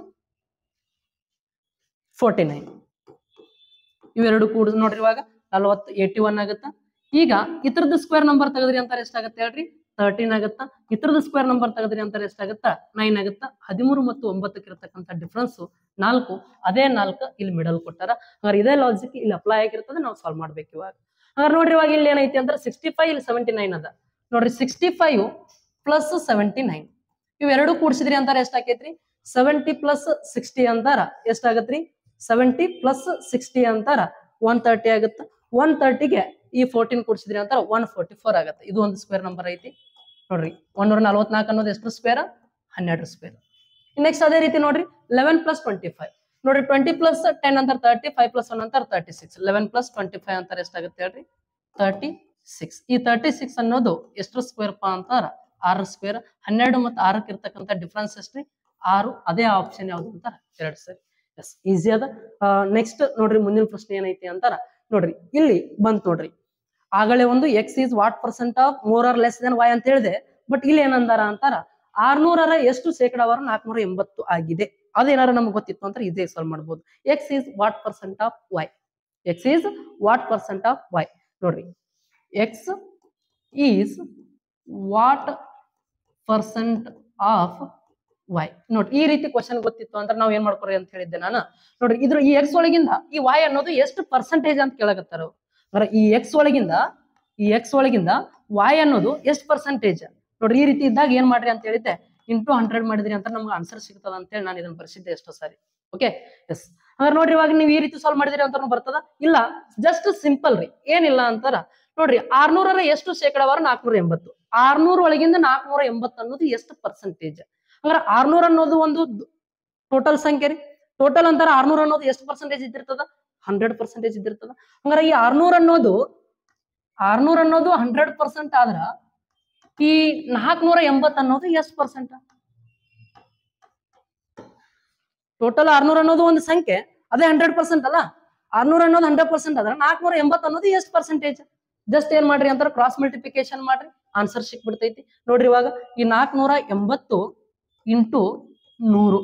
Speaker 1: 49 ಇವೆರಡು ಕೂಡ ನೋಡ್ರಿ, ಇವಾಗ 40, 81 ಆಗುತ್ತಾ. ಈಗ ಇತರದ ಸ್ಕ್ವೇರ್ ನಂಬರ್ ತೆಗೆದ್ರಿ ಅಂತಾರೆ ಎಷ್ಟಾಗತ್ತೆ ಹೇಳ್ರಿ? 13 ಆಗುತ್ತಾ. ಇತರದ ಸ್ಕ್ವೇರ್ ನಂಬರ್ ತೆಗೆದ್ರಿ ಅಂತಾರೆ ಎಷ್ಟಾಗತ್ತಾ? 9 ಆಗುತ್ತಾ. 13 ಮತ್ತು 9ಕ್ಕೆ ಇರತಕ್ಕಂಥ ಡಿಫ್ರೆನ್ಸ್ 4. ಅದೇ 4 ಇಲ್ಲಿ ಮಿಡಲ್ ಕೊಟ್ಟಾರ. ಹಾಗಾದ್ರೆ ಇದೇ ಲಾಜಿಕ್ ಇಲ್ಲಿ ಅಪ್ಲೈ ಆಗಿರ್ತದೆ, ನಾವು ಸಾಲ್ವ್ ಮಾಡ್ಬೇಕು ಇವಾಗ. ಹಾಗಾದ್ರೆ ನೋಡ್ರಿ, ಇವಾಗ ಇಲ್ಲಿ ಏನೈತಿ ಅಂದ್ರೆ 65 ಇಲ್ಲಿ 79 ಅದ. ನೋಡ್ರಿ, 65 + 79 ಇವೆರಡು ಕೂಡಿಸಿದ್ರಿ ಅಂತಾರೆ ಎಷ್ಟಾಕೈತ್ರಿ? 70 + 60 ಅಂತಾರ ಎಷ್ಟಾಗತ್ರಿ? 70 + 60 ಅಂತಾರ 130 ಆಗುತ್ತ. 130ಗೆ ಈ 14 ಕೂಡಿಸಿದ್ರಿ ಅಂತಾರ 144 ಆಗುತ್ತೆ. ಇದು ಒಂದು ಸ್ಕ್ವೇರ್ ನಂಬರ್ ಐತಿ. ನೋಡ್ರಿ, 144 ಅನ್ನೋದು ಎಷ್ಟು ಸ್ಕ್ವೇರ್? 12 ಸ್ಕ್ವೇರ್. ನೆಕ್ಸ್ಟ್ ಅದೇ ರೀತಿ ನೋಡ್ರಿ, 11 + 25. ನೋಡ್ರಿ, 20 + 10 ಅಂತಾರೆ 30, 5 + 1 ಅಂತಾರೆ 36. 11 + 25 ಅಂತಾರೆ ಎಷ್ಟಾಗುತ್ತೆ ಹೇಳ್ರಿ? 36. ಈ 36 ಅನ್ನೋದು ಎಷ್ಟು ಸ್ಕ್ವೇರ್ ಪಾ ಅಂತಾರ? 6 ಸ್ಕ್ವೇರ್. 12 ಮತ್ತು 6ಕ್ಕೆ ಇರ್ತಕ್ಕಂಥ ಡಿಫ್ರೆನ್ಸ್ ಎಷ್ಟ್ರಿ? 6. ಅದೇ ಆಪ್ಷನ್ ಯಾವ್ದು ಅಂತಾರ? 2 ಸರಿ. ಎಸ್, ಈಸಿ ಅದ. ನೆಕ್ಸ್ಟ್ ನೋಡ್ರಿ, ಮುಂದಿನ ಪ್ರಶ್ನೆ ಏನೈತಿ ಅಂತಾರ? ನೋಡ್ರಿ, ಇಲ್ಲಿ ಬಂತ್ ನೋಡ್ರಿ, ಆಗಲೇ ಒಂದು x is what % of more or less than y ಅಂತ ಹೇಳಿದೆ. ಬಟ್ ಇಲ್ಲಿ ಏನಂದಾರ ಅಂತಾರ? 600ರ ಎಷ್ಟು ಶೇಕಡಾವಾರು 480 ಆಗಿದೆ. ಅದೇನಾರ ನಮ್ಗೆ ಗೊತ್ತಿತ್ತು ಅಂತ ಇದೇ ಸಾಲ್ವ್ ಮಾಡ್ಬೋದು. x is what % of y. x is what % of y. ನೋಡ್ರಿ, x is what % of Y. ನೋಡ್ರಿ ಈ ರೀತಿ ಕ್ವಶನ್ ಗೊತ್ತಿತ್ತು ಅಂದ್ರೆ ನಾವ್ ಏನ್ ಮಾಡ್ಕೊರಿ ಅಂತ ಹೇಳಿದ್ದೆ ನಾನು. ನೋಡ್ರಿ ಇದ್ರ ಈ ಎಕ್ಸ್ ಒಳಗಿಂದ ಈ ವೈ ಅನ್ನೋದು ಎಷ್ಟು ಪರ್ಸೆಂಟೇಜ್ ಅಂತ ಕೇಳಕತ್ತಾರ ಅವ್ರು. ಅಂದ್ರೆ ಈ ಎಕ್ಸ್ ಒಳಗಿಂದ ವೈ ಅನ್ನೋದು ಎಷ್ಟು ಪರ್ಸೆಂಟೇಜ್. ನೋಡ್ರಿ ಈ ರೀತಿ ಇದ್ದಾಗ ಏನ್ ಮಾಡ್ರಿ ಅಂತ ಹೇಳಿದ್ದೆ, ಇಂಟು 100 ಮಾಡಿದ್ರಿ ಅಂತ ನಮ್ಗೆ ಆನ್ಸರ್ ಸಿಗ್ತದ ಅಂತ ಹೇಳಿ ನಾನು ಇದನ್ನ ಬರ್ಸಿದ್ದೆ ಎಷ್ಟೋ ಸಾರಿ. Okay yes. ಅಂದ್ರೆ ನೋಡ್ರಿ ಇವಾಗ ನೀವು ಈ ರೀತಿ ಸಾಲ್ವ್ ಮಾಡಿದಿರಿ ಅಂತ ಬರ್ತದ ಇಲ್ಲ, ಜಸ್ಟ್ ಸಿಂಪಲ್ ರೀ, ಏನಿಲ್ಲ ಅಂತಾರ. ನೋಡ್ರಿ 600ರ ಎಷ್ಟು ಶೇಕಡಾವಾರು 480. 600 ಒಳಗಿಂದ 480 ಅನ್ನೋದು ಎಷ್ಟು ಪರ್ಸೆಂಟೇಜ್. ಅಂದ್ರೆ 600 ಅನ್ನೋದು ಒಂದು ಟೋಟಲ್ ಸಂಖ್ಯೆ ರೀ. ಟೋಟಲ್ ಅಂತಾರ 600 ಅನ್ನೋದು ಎಷ್ಟು ಪರ್ಸೆಂಟೇಜ್ ಇದ್ದಿರ್ತದ, 100% ಇದ್ದಿರ್ತದ. ಹಂಗಾರ ಈ 600 ಅನ್ನೋದು 100% ಆದ್ರ ಈ 480 ಅನ್ನೋದು ಎಷ್ಟು ಪರ್ಸೆಂಟ್. ಟೋಟಲ್ 600 ಅನ್ನೋದು ಒಂದು ಸಂಖ್ಯೆ, ಅದೇ 100% ಅಲ್ಲ. 600 ಅನ್ನೋದು 100% ಆದ್ರೆ 480 ಅನ್ನೋದು ಎಷ್ಟು ಪರ್ಸೆಂಟೇಜ್. ಜಸ್ಟ್ ಏನ್ ಮಾಡ್ರಿ ಅಂತಾರ, ಕ್ರಾಸ್ ಮಲ್ಟಿಪ್ಲಿಕೇಶನ್ ಮಾಡ್ರಿ, ಆನ್ಸರ್ ಸಿಕ್ಬಿಡ್ತೈತಿ. ನೋಡ್ರಿ ಇವಾಗ ಈ 480 ಇಂಟು 100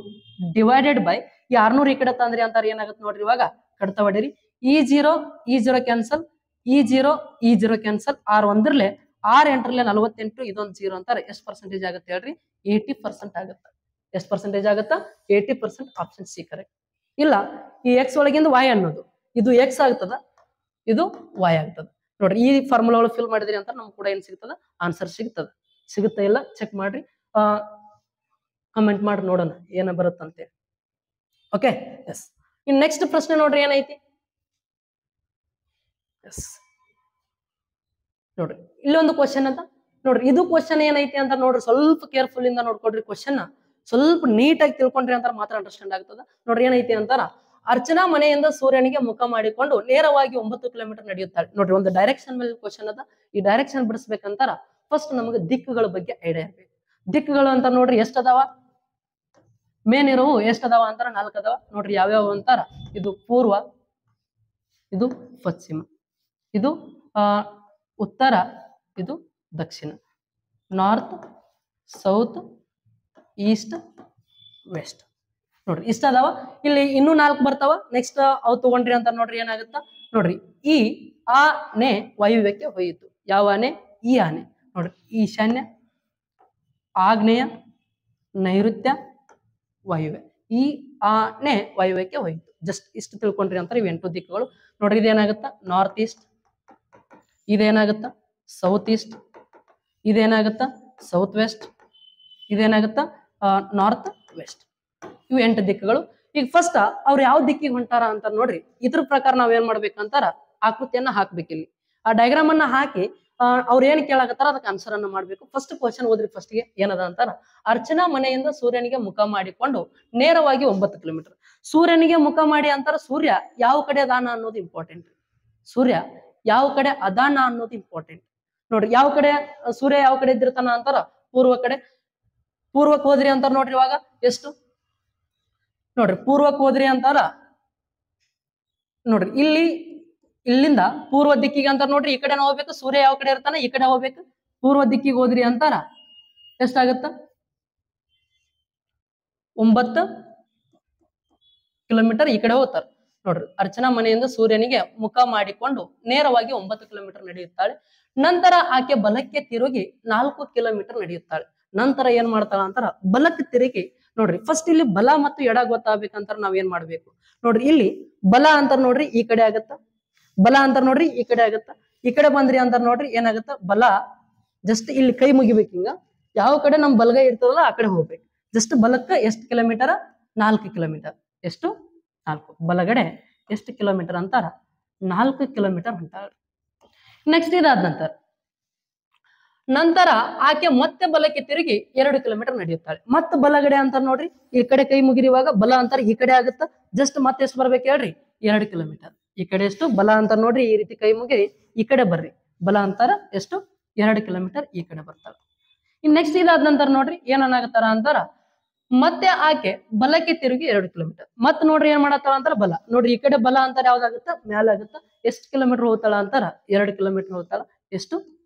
Speaker 1: ಡಿವೈಡೆಡ್ ಬೈ ಈ 600 ಈ ಕಡೆ ತಂದ್ರಿ ಅಂತಾರ ಏನಾಗುತ್ತೆ ನೋಡ್ರಿ. ಇವಾಗ ಕಡ್ತಾ ಹೊಡೀರಿ, ಈ 0 ಕ್ಯಾನ್ಸಲ್, ಈ 0 ಕ್ಯಾನ್ಸಲ್, 6 ಒಂದ್ರಲೆ 6 8 48, ಇದೊಂದು 0 ಅಂತಾರೆ. ಎಷ್ಟು ಪರ್ಸೆಂಟೇಜ್ ಆಗುತ್ತೆ ಹೇಳ್ರಿ, 80% ಆಗುತ್ತೆ. ಎಷ್ಟು ಪರ್ಸೆಂಟೇಜ್ ಆಗುತ್ತಾ, 80%. Option C correct. ಇಲ್ಲ ಈ ಎಕ್ಸ್ ಒಳಗಿಂದ ವೈ ಅನ್ನೋದು ಇದು ಎಕ್ಸ್ ಆಗ್ತದ, ಇದು ವೈ ಆಗ್ತದ. ನೋಡ್ರಿ ಈ ಫಾರ್ಮುಲಾ ಒಳಗೆ ಫಿಲ್ ಮಾಡಿದ್ರಿ ಅಂತ ನಮ್ಗೆ ಕೂಡ ಏನ್ ಸಿಗ್ತದ, ಆನ್ಸರ್ ಸಿಗ್ತದ. ಸಿಗುತ್ತಾ ಇಲ್ಲ ಚೆಕ್ ಮಾಡ್ರಿ, ಕಮೆಂಟ್ ಮಾಡಿ ನೋಡೋಣ ಏನ ಬರುತ್ತಂತೆ. Okay yes. ಇನ್ ನೆಕ್ಸ್ಟ್ ಪ್ರಶ್ನೆ ನೋಡ್ರಿ ಏನೈತಿ. ಎಸ್ ನೋಡ್ರಿ ಇಲ್ಲೊಂದು ಕ್ವಶನ್ ಅಂತ ನೋಡ್ರಿ. ಇದು ಕ್ವಶನ್ ಏನೈತಿ ಅಂತ ನೋಡ್ರಿ, ಸ್ವಲ್ಪ ಕೇರ್ಫುಲ್ ಇಂದ ನೋಡ್ಕೊಡ್ರಿ. ಕ್ವಶನ್ ಸ್ವಲ್ಪ ನೀಟಾಗಿ ತಿಳ್ಕೊಂಡ್ರಿ ಅಂತ ಮಾತ್ರ ಅಂಡರ್ಸ್ಟ್ಯಾಂಡ್ ಆಗ್ತದ. ನೋಡ್ರಿ ಏನೈತಿ ಅಂತಾರ, ಅರ್ಚನಾ ಮನೆಯಿಂದ ಸೂರ್ಯನಿಗೆ ಮುಖ ಮಾಡಿಕೊಂಡು ನೇರವಾಗಿ 9 ಕಿಲೋಮೀಟರ್ ನಡೆಯುತ್ತಾಳೆ. ನೋಡ್ರಿ ಒಂದು ಡೈರೆಕ್ಷನ್ ಮೇಲೆ ಕ್ವಶನ್ ಅದ. ಈ ಡೈರೆಕ್ಷನ್ ಬಿಡಿಸ್ಬೇಕಂತಾರ ಫಸ್ಟ್ ನಮಗೆ ದಿಕ್ಕುಗಳ ಬಗ್ಗೆ ಐಡಿಯಾ ಇರ್ಬೇಕು. ದಿಕ್ಕುಗಳು ಅಂತ ನೋಡ್ರಿ ಎಷ್ಟದಾವ, ಮೇನ್ ಇರೋವು ಎಷ್ಟದಾವ ಅಂತಾರ 4 ಅದಾವ. ನೋಡ್ರಿ ಯಾವ್ಯಾವ ಅಂತಾರ, ಇದು ಪೂರ್ವ, ಇದು ಪಶ್ಚಿಮ, ಇದು ಉತ್ತರ, ಇದು ದಕ್ಷಿಣ, ನಾರ್ತ್, ಸೌತ್, ಈಸ್ಟ್, ವೆಸ್ಟ್. ನೋಡ್ರಿ ಇಷ್ಟ ಅದಾವ. ಇಲ್ಲಿ ಇನ್ನೂ 4 ಬರ್ತಾವ. ನೆಕ್ಸ್ಟ್ ಅವು ತಗೊಂಡ್ರಿ ಅಂತ ನೋಡ್ರಿ ಏನಾಗುತ್ತ ನೋಡ್ರಿ, ಈ ಆನೆ ವಾಯುವ್ಯಕ್ಕೆ ಹೋಯಿತು. ಯಾವ ಆನೆ, ಈ ಆನೆ. ನೋಡ್ರಿ ಈಶಾನ್ಯ, ಆಗ್ನೇಯ, ನೈಋತ್ಯ, ವಾಯುವ್ಯ. ಈ ಆನೆ ವಾಯುವ್ಯಕ್ಕೆ ಹೋಯಿತು. ಜಸ್ಟ್ ಇಷ್ಟು ತಿಳ್ಕೊಂಡ್ರಿ ಅಂತಾರೆ ಇವು 8 ದಿಕ್ಕುಗಳು. ನೋಡ್ರಿ ಇದೇನಾಗುತ್ತ, ನಾರ್ತ್ ಈಸ್ಟ್, ಇದೇನಾಗುತ್ತ ಸೌತ್ ಈಸ್ಟ್, ಇದೇನಾಗುತ್ತ ಸೌತ್ ವೆಸ್ಟ್, ಇದೇನಾಗುತ್ತ ನಾರ್ತ್ ವೆಸ್ಟ್. ಇವು 8 ದಿಕ್ಕುಗಳು. ಈಗ ಫಸ್ಟ್ ಅವ್ರು ಯಾವ ದಿಕ್ಕಿಗೆ ಹೊಂಟಾರ ಅಂತ ನೋಡ್ರಿ. ಇದ್ರ ಪ್ರಕಾರ ನಾವ್ ಏನ್ ಮಾಡ್ಬೇಕಂತಾರ, ಆಕೃತಿಯನ್ನ ಹಾಕ್ಬೇಕಿಲ್ಲಿ. ಆ ಡಯಾಗ್ರಾಮ್ ಅನ್ನ ಹಾಕಿ ಅವ್ರು ಏನ್ ಕೇಳಾಕತ್ತಾರ ಅದಕ್ಕೆ ಆನ್ಸರ್ ಅನ್ನ ಮಾಡ್ಬೇಕು. ಫಸ್ಟ್ ಕ್ವಶನ್ ಓದ್ರಿ. ಫಸ್ಟ್ ಗೆ ಏನದ ಅಂತಾರ, ಅರ್ಚನಾ ಮನೆಯಿಂದ ಸೂರ್ಯನಿಗೆ ಮುಖ ಮಾಡಿಕೊಂಡು ನೇರವಾಗಿ 9 ಕಿಲೋಮೀಟರ್. ಸೂರ್ಯನಿಗೆ ಮುಖ ಮಾಡಿ ಅಂತಾರ, ಸೂರ್ಯ ಯಾವ ಕಡೆ ಅದಾನ ಅನ್ನೋದು ಇಂಪಾರ್ಟೆಂಟ್. ಸೂರ್ಯ ಯಾವ ಕಡೆ ಅದಾನ ಅನ್ನೋದು ಇಂಪಾರ್ಟೆಂಟ್. ನೋಡ್ರಿ ಯಾವ ಕಡೆ ಸೂರ್ಯ ಯಾವ ಕಡೆ ಇದ್ದಿರ್ತಾನ ಅಂತಾರ, ಪೂರ್ವ ಕಡೆ. ಪೂರ್ವಕ್ಕೆ ಹೋದ್ರಿ ಅಂತಾರ ನೋಡ್ರಿ. ಇವಾಗ ಎಷ್ಟು ನೋಡ್ರಿ ಪೂರ್ವಕ್ಕೆ ಹೋದ್ರಿ ಅಂತಾರ ನೋಡ್ರಿ, ಇಲ್ಲಿಂದ ಪೂರ್ವ ದಿಕ್ಕಿಗೆ ಅಂತಾರ ನೋಡ್ರಿ. ಈ ಕಡೆ ಹೋಗ್ಬೇಕು, ಸೂರ್ಯ ಯಾವ ಕಡೆ ಇರ್ತಾನ ಈ ಕಡೆ ಹೋಗ್ಬೇಕು. ಪೂರ್ವ ದಿಕ್ಕಿಗೆ ಹೋದ್ರಿ ಅಂತಾರ ಎಷ್ಟಾಗತ್ತ, 9 ಕಿಲೋಮೀಟರ್ ಈ ಕಡೆ ಹೋಗ್ತಾರ. ನೋಡ್ರಿ ಅರ್ಚನಾ ಮನೆಯಿಂದ ಸೂರ್ಯನಿಗೆ ಮುಖ ಮಾಡಿಕೊಂಡು ನೇರವಾಗಿ 9 ಕಿಲೋಮೀಟರ್ ನಡೆಯುತ್ತಾಳೆ. ನಂತರ ಆಕೆ ಬಲಕ್ಕೆ ತಿರುಗಿ 4 ಕಿಲೋಮೀಟರ್ ನಡೆಯುತ್ತಾಳೆ. ನಂತರ ಏನ್ ಮಾಡ್ತಾಳ ಅಂತಾರ, ಬಲಕ್ಕೆ ತಿರುಗಿ. ನೋಡ್ರಿ ಫಸ್ಟ್ ಇಲ್ಲಿ ಬಲ ಮತ್ತು ಎಡ ಗೊತ್ತಾಗ್ಬೇಕಂತಾರ ನಾವ್ ಏನ್ ಮಾಡ್ಬೇಕು ನೋಡ್ರಿ. ಇಲ್ಲಿ ಬಲ ಅಂತಾರ ನೋಡ್ರಿ ಈ ಕಡೆ ಆಗತ್ತ, ಬಲ ಅಂತಾರ ನೋಡ್ರಿ ಈ ಕಡೆ ಆಗತ್ತ. ಈ ಕಡೆ ಬಂದ್ರಿ ಅಂತಾರ ನೋಡ್ರಿ ಏನಾಗತ್ತ, ಬಲ ಜಸ್ಟ್ ಇಲ್ಲಿ ಕೈ ಮುಗಿಬೇಕು. ಹಿಂಗ ಯಾವ ಕಡೆ ನಮ್ ಬಲಗೈ ಇರ್ತದಲ್ಲ ಆ ಕಡೆ ಹೋಗ್ಬೇಕು. ಜಸ್ಟ್ ಬಲಕ್ಕ ಎಷ್ಟು ಕಿಲೋಮೀಟರ್, 4 ಕಿಲೋಮೀಟರ್. ಎಷ್ಟು 4. ಬಲಗಡೆ ಎಷ್ಟು ಕಿಲೋಮೀಟರ್ ಅಂತಾರ, 4 ಕಿಲೋಮೀಟರ್ ಅಂತಾರ. ನೆಕ್ಸ್ಟ್ ಇದಾದ ನಂತರ ಆಕೆ ಮತ್ತೆ ಬಲಕ್ಕೆ ತಿರುಗಿ 2 ಕಿಲೋಮೀಟರ್ ನಡೆಯುತ್ತಾಳೆ. ಮತ್ತೆ ಬಲಗಡೆ ಅಂತಾರ ನೋಡ್ರಿ, ಈ ಕಡೆ ಕೈ ಮುಗಿರುವಾಗ ಬಲ ಅಂತಾರ ಈ ಕಡೆ ಆಗುತ್ತ. ಜಸ್ಟ್ ಮತ್ತೆ ಎಷ್ಟು ಬರ್ಬೇಕು ಹೇಳ್ರಿ, 2 ಕಿಲೋಮೀಟರ್. ಈ ಕಡೆ ಎಷ್ಟು ಬಲ ಅಂತಾರ ನೋಡ್ರಿ, ಈ ರೀತಿ ಕೈ ಮುಗಿರಿ ಈ ಕಡೆ ಬರ್ರಿ. ಬಲ ಅಂತಾರ ಎಷ್ಟು 2 ಕಿಲೋಮೀಟರ್ ಈ ಕಡೆ ಬರ್ತಾಳ. ಇನ್ ನೆಕ್ಸ್ಟ್ ಇದಾದ ನಂತರ ನೋಡ್ರಿ ಏನನ್ನಾಗತ್ತಾರ ಅಂತಾರ, ಮತ್ತೆ ಆಕೆ ಬಲಕ್ಕೆ ತಿರುಗಿ 2 ಕಿಲೋಮೀಟರ್. ಮತ್ ನೋಡ್ರಿ ಏನ್ ಮಾಡತ್ತಾಳ ಅಂತಾರ, ಬಲ ನೋಡ್ರಿ ಈ ಕಡೆ ಬಲ ಅಂತಾರ ಯಾವ್ದಾಗುತ್ತ, ಮ್ಯಾಲ ಆಗುತ್ತ. ಎಷ್ಟು ಕಿಲೋಮೀಟರ್ ಹೋಗ್ತಾಳ ಅಂತಾರ, 2 ಕಿಲೋಮೀಟರ್ ಹೋಗ್ತಾಳ. ಎಷ್ಟು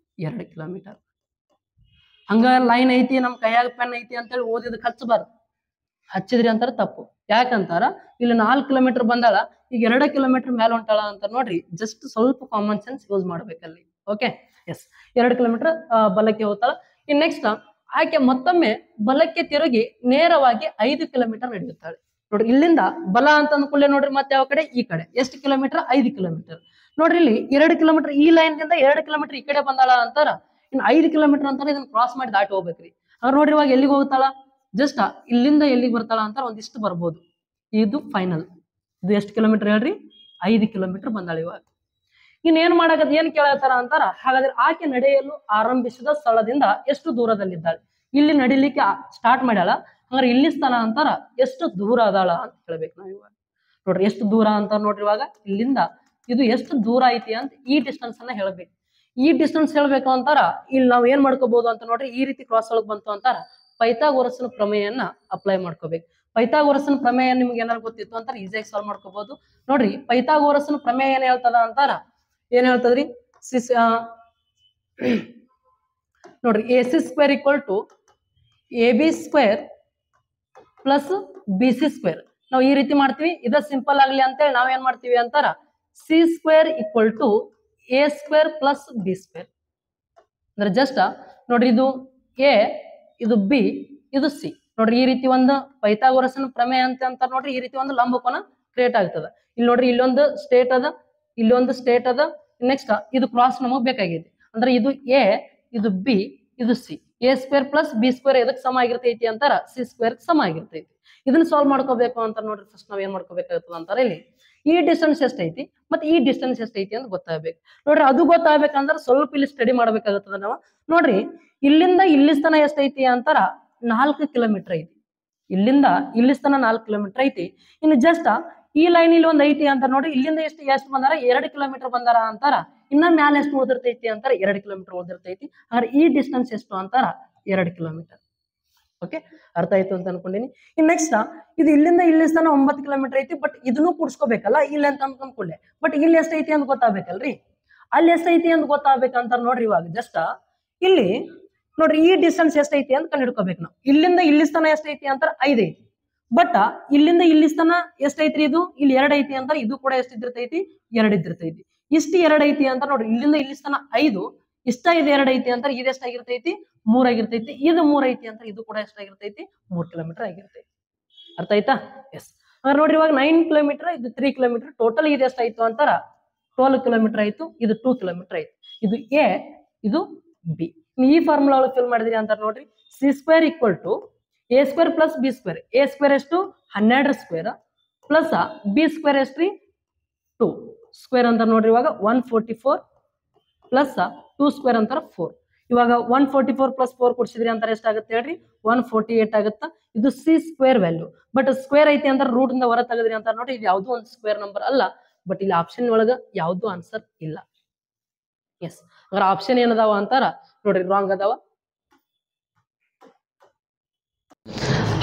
Speaker 1: 2 ಕಿಲೋಮೀಟರ್. ಹಂಗ ಲೈನ್ ಐತಿ ನಮ್ ಕೈಯಾಗ ಪೆನ್ ಐತಿ ಅಂತೇಳಿ ಓದಿದಕ್ಕೆ ಹಚ್ಚಬಾರ್ದು. ಹಚ್ಚಿದ್ರಿ ಅಂತಾರ ತಪ್ಪು. ಯಾಕಂತಾರ ಇಲ್ಲಿ 4 ಕಿಲೋಮೀಟರ್ ಬಂದಾಳ, ಈಗ 2 ಕಿಲೋಮೀಟರ್ ಮೇಲೆ ಹೊಂಟಾಳ ಅಂತ ನೋಡ್ರಿ. ಜಸ್ಟ್ ಸ್ವಲ್ಪ ಕಾಮನ್ ಸೆನ್ಸ್ ಯೂಸ್ ಮಾಡ್ಬೇಕಲ್ಲಿ. ಓಕೆ ಎಸ್, 2 ಕಿಲೋಮೀಟರ್ ಬಲಕ್ಕೆ ಹೋಗ್ತಾಳ. ಇನ್ ನೆಕ್ಸ್ಟ್ ಆಕೆ ಮತ್ತೊಮ್ಮೆ ಬಲಕ್ಕೆ ತಿರುಗಿ ನೇರವಾಗಿ 5 ಕಿಲೋಮೀಟರ್ ನಡೆಯುತ್ತಾಳೆ. ನೋಡ್ರಿ ಇಲ್ಲಿಂದ ಬಲ ಅಂತ ಅಂದ್ಕೊಳ್ಳೆ ನೋಡ್ರಿ ಮತ್ತೆ ಯಾವ ಕಡೆ ಈ ಕಡೆ ಎಷ್ಟು ಕಿಲೋಮೀಟರ್ 5 ಕಿಲೋಮೀಟರ್. ನೋಡ್ರಿ ಇಲ್ಲಿ 2 ಕಿಲೋಮೀಟರ್ ಈ ಲೈನ್ ದಿಂದ 2 ಕಿಲೋಮೀಟರ್ ಈ ಕಡೆ ಬಂದಾಳ ಅಂತಾರ. ಇನ್ನು 5 ಕಿಲೋಮೀಟರ್ ಅಂತಾರ ಇದನ್ನ ಕ್ರಾಸ್ ಮಾಡಿ ದಾಟಿ ಹೋಗ್ಬೇಕ್ರಿ. ಅವ್ರು ನೋಡ್ರಿ ಇವಾಗ ಎಲ್ಲಿಗೆ ಹೋಗ್ತಾಳ ಜಸ್ಟ್ ಇಲ್ಲಿಂದ ಎಲ್ಲಿಗೆ ಬರ್ತಾಳ ಅಂತಾರ ಒಂದಿಷ್ಟು ಬರ್ಬೋದು. ಇದು ಫೈನಲ್. ಇದು ಎಷ್ಟು ಕಿಲೋಮೀಟರ್ ಹೇಳ್ರಿ 5 ಕಿಲೋಮೀಟರ್ ಬಂದಾಳ. ಇವಾಗ ಇನ್ನೇನ್ ಮಾಡಕತ್ ಏನ್ ಕೇಳತ್ತಾರ ಅಂತಾರ. ಹಾಗಾದ್ರೆ ಆಕೆ ನಡೆಯಲು ಆರಂಭಿಸಿದ ಸ್ಥಳದಿಂದ ಎಷ್ಟು ದೂರದಲ್ಲಿದ್ದಾಳೆ. ಇಲ್ಲಿ ನಡಿಲಿಕ್ಕೆ ಸ್ಟಾರ್ಟ್ ಮಾಡ್ಯಾಳ, ಹಂಗಾರೆ ಇಲ್ಲಿ ಸ್ಥಳ ಅಂತಾರ ಎಷ್ಟು ದೂರ ಅದಾಳ ಅಂತ ಹೇಳ್ಬೇಕು ನಾವ್. ಇವಾಗ ನೋಡ್ರಿ ಎಷ್ಟು ದೂರ ಅಂತ ನೋಡ್ರಿ ಇವಾಗ ಇಲ್ಲಿಂದ ಇದು ಎಷ್ಟು ದೂರ ಐತಿ ಅಂತ ಈ ಡಿಸ್ಟೆನ್ಸ್ ಅನ್ನ ಹೇಳ್ಬೇಕು. ಈ ಡಿಸ್ಟೆನ್ಸ್ ಹೇಳ್ಬೇಕು ಅಂತಾರ ಇಲ್ಲಿ ನಾವ್ ಏನ್ ಮಾಡ್ಕೋಬಹುದು ಅಂತ ನೋಡ್ರಿ ಈ ರೀತಿ ಕ್ರಾಸ್ ಒಳಗ್ ಬಂತು ಅಂತಾರ ಪೈಥಾಗೋರಸ್ನ ಪ್ರಮೇಯನ್ನ ಅಪ್ಲೈ ಮಾಡ್ಕೋಬೇಕು. ಪೈಥಾಗೋರಸ್ನ ಪ್ರಮೇಯ ನಿಮ್ಗೆ ಏನಾರು ಗೊತ್ತಿತ್ತು ಅಂತಾರ ಈಸಿಯಾಗಿ ಸಾಲ್ವ್ ಮಾಡ್ಕೋಬಹುದು. ನೋಡ್ರಿ ಪೈಥಾಗೋರಸ್ನ ಪ್ರಮೇಯ ಏನ್ ಹೇಳ್ತದ ಅಂತಾರ ಏನ್ ಹೇಳ್ತದ್ರಿ ನೋಡ್ರಿ AC² = AB² + BC². ನಾವು ಈ ರೀತಿ ಮಾಡ್ತೀವಿ. ಇದ ಸಿಂಪಲ್ ಆಗ್ಲಿ ಅಂತೇಳಿ ನಾವ್ ಏನ್ ಮಾಡ್ತೀವಿ ಅಂತಾರ C² = A² + B². ಅಂದ್ರೆ ಜಸ್ಟ್ ನೋಡ್ರಿ ಇದು A, ಇದು B, ಇದು C. ನೋಡ್ರಿ ಈ ರೀತಿ ಒಂದು ಪೈಥಾಗೋರಸ್ನ ಪ್ರಮೇಯ ಅಂತ ನೋಡ್ರಿ ಈ ರೀತಿ ಒಂದು ಲಂಬಕೋನ ಕ್ರಿಯೇಟ್ ಆಗ್ತದ. ಇಲ್ಲಿ ನೋಡ್ರಿ ಇಲ್ಲೊಂದು ಸ್ಟೇಟ್ ಅದ, ಇಲ್ಲೊಂದು ಸ್ಟೇಟ್ ಅದ. ನೆಕ್ಸ್ಟ್ ಇದು ಕ್ರಾಸ್ ನಮಗ್ ಬೇಕಾಗೈತಿ. ಅಂದ್ರೆ ಇದು A, ಇದು B, ಇದು C. A² + B² ಎದಕ್ ಸಮ ಆಗಿರ್ತೈತಿ ಅಂತಾರ C² ಸಮ ಆಗಿರ್ತೈತಿ. ಇದನ್ನ ಸಾಲ್ವ್ ಮಾಡ್ಕೋಬೇಕು ಅಂತ ನೋಡ್ರಿ ಫಸ್ಟ್ ನಾವ್ ಏನ್ ಮಾಡ್ಕೋಬೇಕಾಗ್ತದ ಅಂತಾರ ಇಲ್ಲಿ ಈ ಡಿಸ್ಟೆನ್ಸ್ ಎಷ್ಟೈತಿ ಮತ್ತೆ ಈ ಡಿಸ್ಟೆನ್ಸ್ ಎಷ್ಟೈತಿ ಅಂತ ಗೊತ್ತಾಗ್ಬೇಕು. ನೋಡ್ರಿ ಅದು ಗೊತ್ತಾಗ್ಬೇಕಂದ್ರೆ ಸ್ವಲ್ಪ ಇಲ್ಲಿ ಸ್ಟಡಿ ಮಾಡ್ಬೇಕಾಗತ್ತದ ನಾವು. ನೋಡ್ರಿ ಇಲ್ಲಿಂದ ಇಲ್ಲಿ ತನ ಎಷ್ಟೈತಿ ಅಂತಾರ 4 ಕಿಲೋಮೀಟರ್ ಐತಿ. ಇಲ್ಲಿಂದ ಇಲ್ಲಿ ತನ 4 ಕಿಲೋಮೀಟರ್ ಐತಿ. ಇನ್ನು ಜಸ್ಟ್ ಈ ಲೈನ್ ಇಲ್ಲಿ ಒಂದ್ ಐತಿ ಅಂತ ನೋಡ್ರಿ ಇಲ್ಲಿಂದ ಎಷ್ಟು ಬಂದಾರ 2 ಕಿಲೋಮೀಟರ್ ಬಂದಾರ ಅಂತಾರ. ಇನ್ನ ಮ್ಯಾಲ ಎಷ್ಟು ಉಳಿದಿರ್ತೈತಿ ಅಂತಾರ 2 ಕಿಲೋಮೀಟರ್ ಉಳಿದಿರ್ತೈತಿ. ಹಾಗಾದ್ರೆ ಈ ಡಿಸ್ಟೆನ್ಸ್ ಎಷ್ಟು ಅಂತಾರ 2 ಕಿಲೋಮೀಟರ್. ಓಕೆ, ಅರ್ಥ ಆಯ್ತು ಅಂತ ಅನ್ಕೊಂಡಿನಿ. ಇನ್ ನೆಕ್ಸ್ಟ್ ಇದು ಇಲ್ಲಿಂದ ಇಲ್ಲಿ ತನ 9 ಕಿಲೋಮೀಟರ್ ಐತಿ. ಬಟ್ ಇದನ್ನು ಕೂಡ್ಸ್ಕೋಬೇಕಲ್ಲ ಇಲ್ಲಿ ಅಂತ ಅನ್ಕೊಂಡ್ಕೊಳ್ಳೆ. ಬಟ್ ಇಲ್ಲಿ ಎಷ್ಟೈತಿ ಅಂತ ಗೊತ್ತಾಗ್ಬೇಕಲ್ರಿ. ಅಲ್ಲಿ ಎಷ್ಟೈತಿ ಅಂತ ಗೊತ್ತಾಗ್ಬೇಕಂತ ನೋಡ್ರಿ ಇವಾಗ ಜಸ್ಟ್ ಇಲ್ಲಿ ನೋಡ್ರಿ ಈ ಡಿಸ್ಟೆನ್ಸ್ ಎಷ್ಟೈತಿ ಅಂತ ಕಂಡು ಹಿಡ್ಕೋಬೇಕು ನಾವು. ಇಲ್ಲಿಂದ ಇಲ್ಲಿ ತನ ಎಷ್ಟೈತಿ ಅಂತಾರ 5 ಐತಿ. ಬಟ್ ಇಲ್ಲಿಂದ ಇಲ್ಲಿ ತನ ಎಷ್ಟೈತ್ರಿ ಇದು ಇಲ್ಲಿ 2 ಐತಿ ಅಂತ ಇದು ಕೂಡ ಎಷ್ಟಿದ್ದಿರ್ತೈತಿ 2 ಇದ್ದಿರ್ತೈತಿ. ಇಷ್ಟು 2 ಐತಿ ಅಂತ ನೋಡ್ರಿ ಇಲ್ಲಿಂದ ಇಲ್ಲಿ ತನ 5, ಇಷ್ಟ ಇದು 2 ಐತಿ ಅಂತ ಇದು ಎಷ್ಟಾಗಿರ್ತೈತಿ 3 ಆಗಿರ್ತೈತಿ. ಇದು 3 ಐತಿ ಅಂತ ಇದು ಕೂಡ ಎಷ್ಟಾಗಿರ್ತೈತಿ 3 ಕಿಲೋಮೀಟರ್ ಆಗಿರ್ತೈತಿ. ಅರ್ಥ ಆಯ್ತಾ? ಎಸ್. ಹಾಗಾದ್ರೆ ನೋಡ್ರಿ ಇವಾಗ 9 ಕಿಲೋಮೀಟರ್, ಇದು 3 ಕಿಲೋಮೀಟರ್, ಟೋಟಲ್ ಇದು ಎಷ್ಟಾಯ್ತು ಅಂತಾರ 12 ಕಿಲೋಮೀಟರ್ ಆಯ್ತು. ಇದು 2 ಕಿಲೋಮೀಟರ್ ಆಯ್ತು. ಇದು A, ಇದು B. ಈ ಫಾರ್ಮುಲಾ ಒಳಗೆ ಫಿಲ್ ಮಾಡಿದ್ರಿ ಅಂತ ನೋಡ್ರಿ C² = A² + B². A² ಎಷ್ಟು 12² ಪ್ಲಸ್ B² ಎಷ್ಟ್ರಿ 2 ಸ್ಕ್ವೇರ್ ಅಂತ ನೋಡ್ರಿ. ಇವಾಗ 144 ಪ್ಲಸ್ 2² ಅಂತಾರ 4. ಇವಾಗ 144 + 4 ಕೊಡ್ಸಿದ್ರಿ ಅಂತಾರೆ ಎಷ್ಟಾಗುತ್ತೆ ಹೇಳ್ರಿ 148 ಆಗುತ್ತಾ. ಇದು C² ವ್ಯಾಲ್ಯೂ. ಬಟ್ ಸ್ಕ್ವೇರ್ ಐತಿ ಅಂತ ರೂಟ್ ಇಂದ ಹೊರ ತೆಗೆದ್ರಿ ಅಂತ ನೋಡ್ರಿ ಇದು ಯಾವ್ದು ಒಂದು ಸ್ಕ್ವೇರ್ ನಂಬರ್ ಅಲ್ಲ. ಬಟ್ ಇಲ್ಲಿ ಆಪ್ಷನ್ ಒಳಗ ಯಾವ್ದು ಆನ್ಸರ್ ಇಲ್ಲ. ಎಸ್, ಅದ್ರ ಆಪ್ಷನ್ ಏನದಾವ ಅಂತಾರ ನೋಡ್ರಿ ರಾಂಗ್ ಅದಾವ.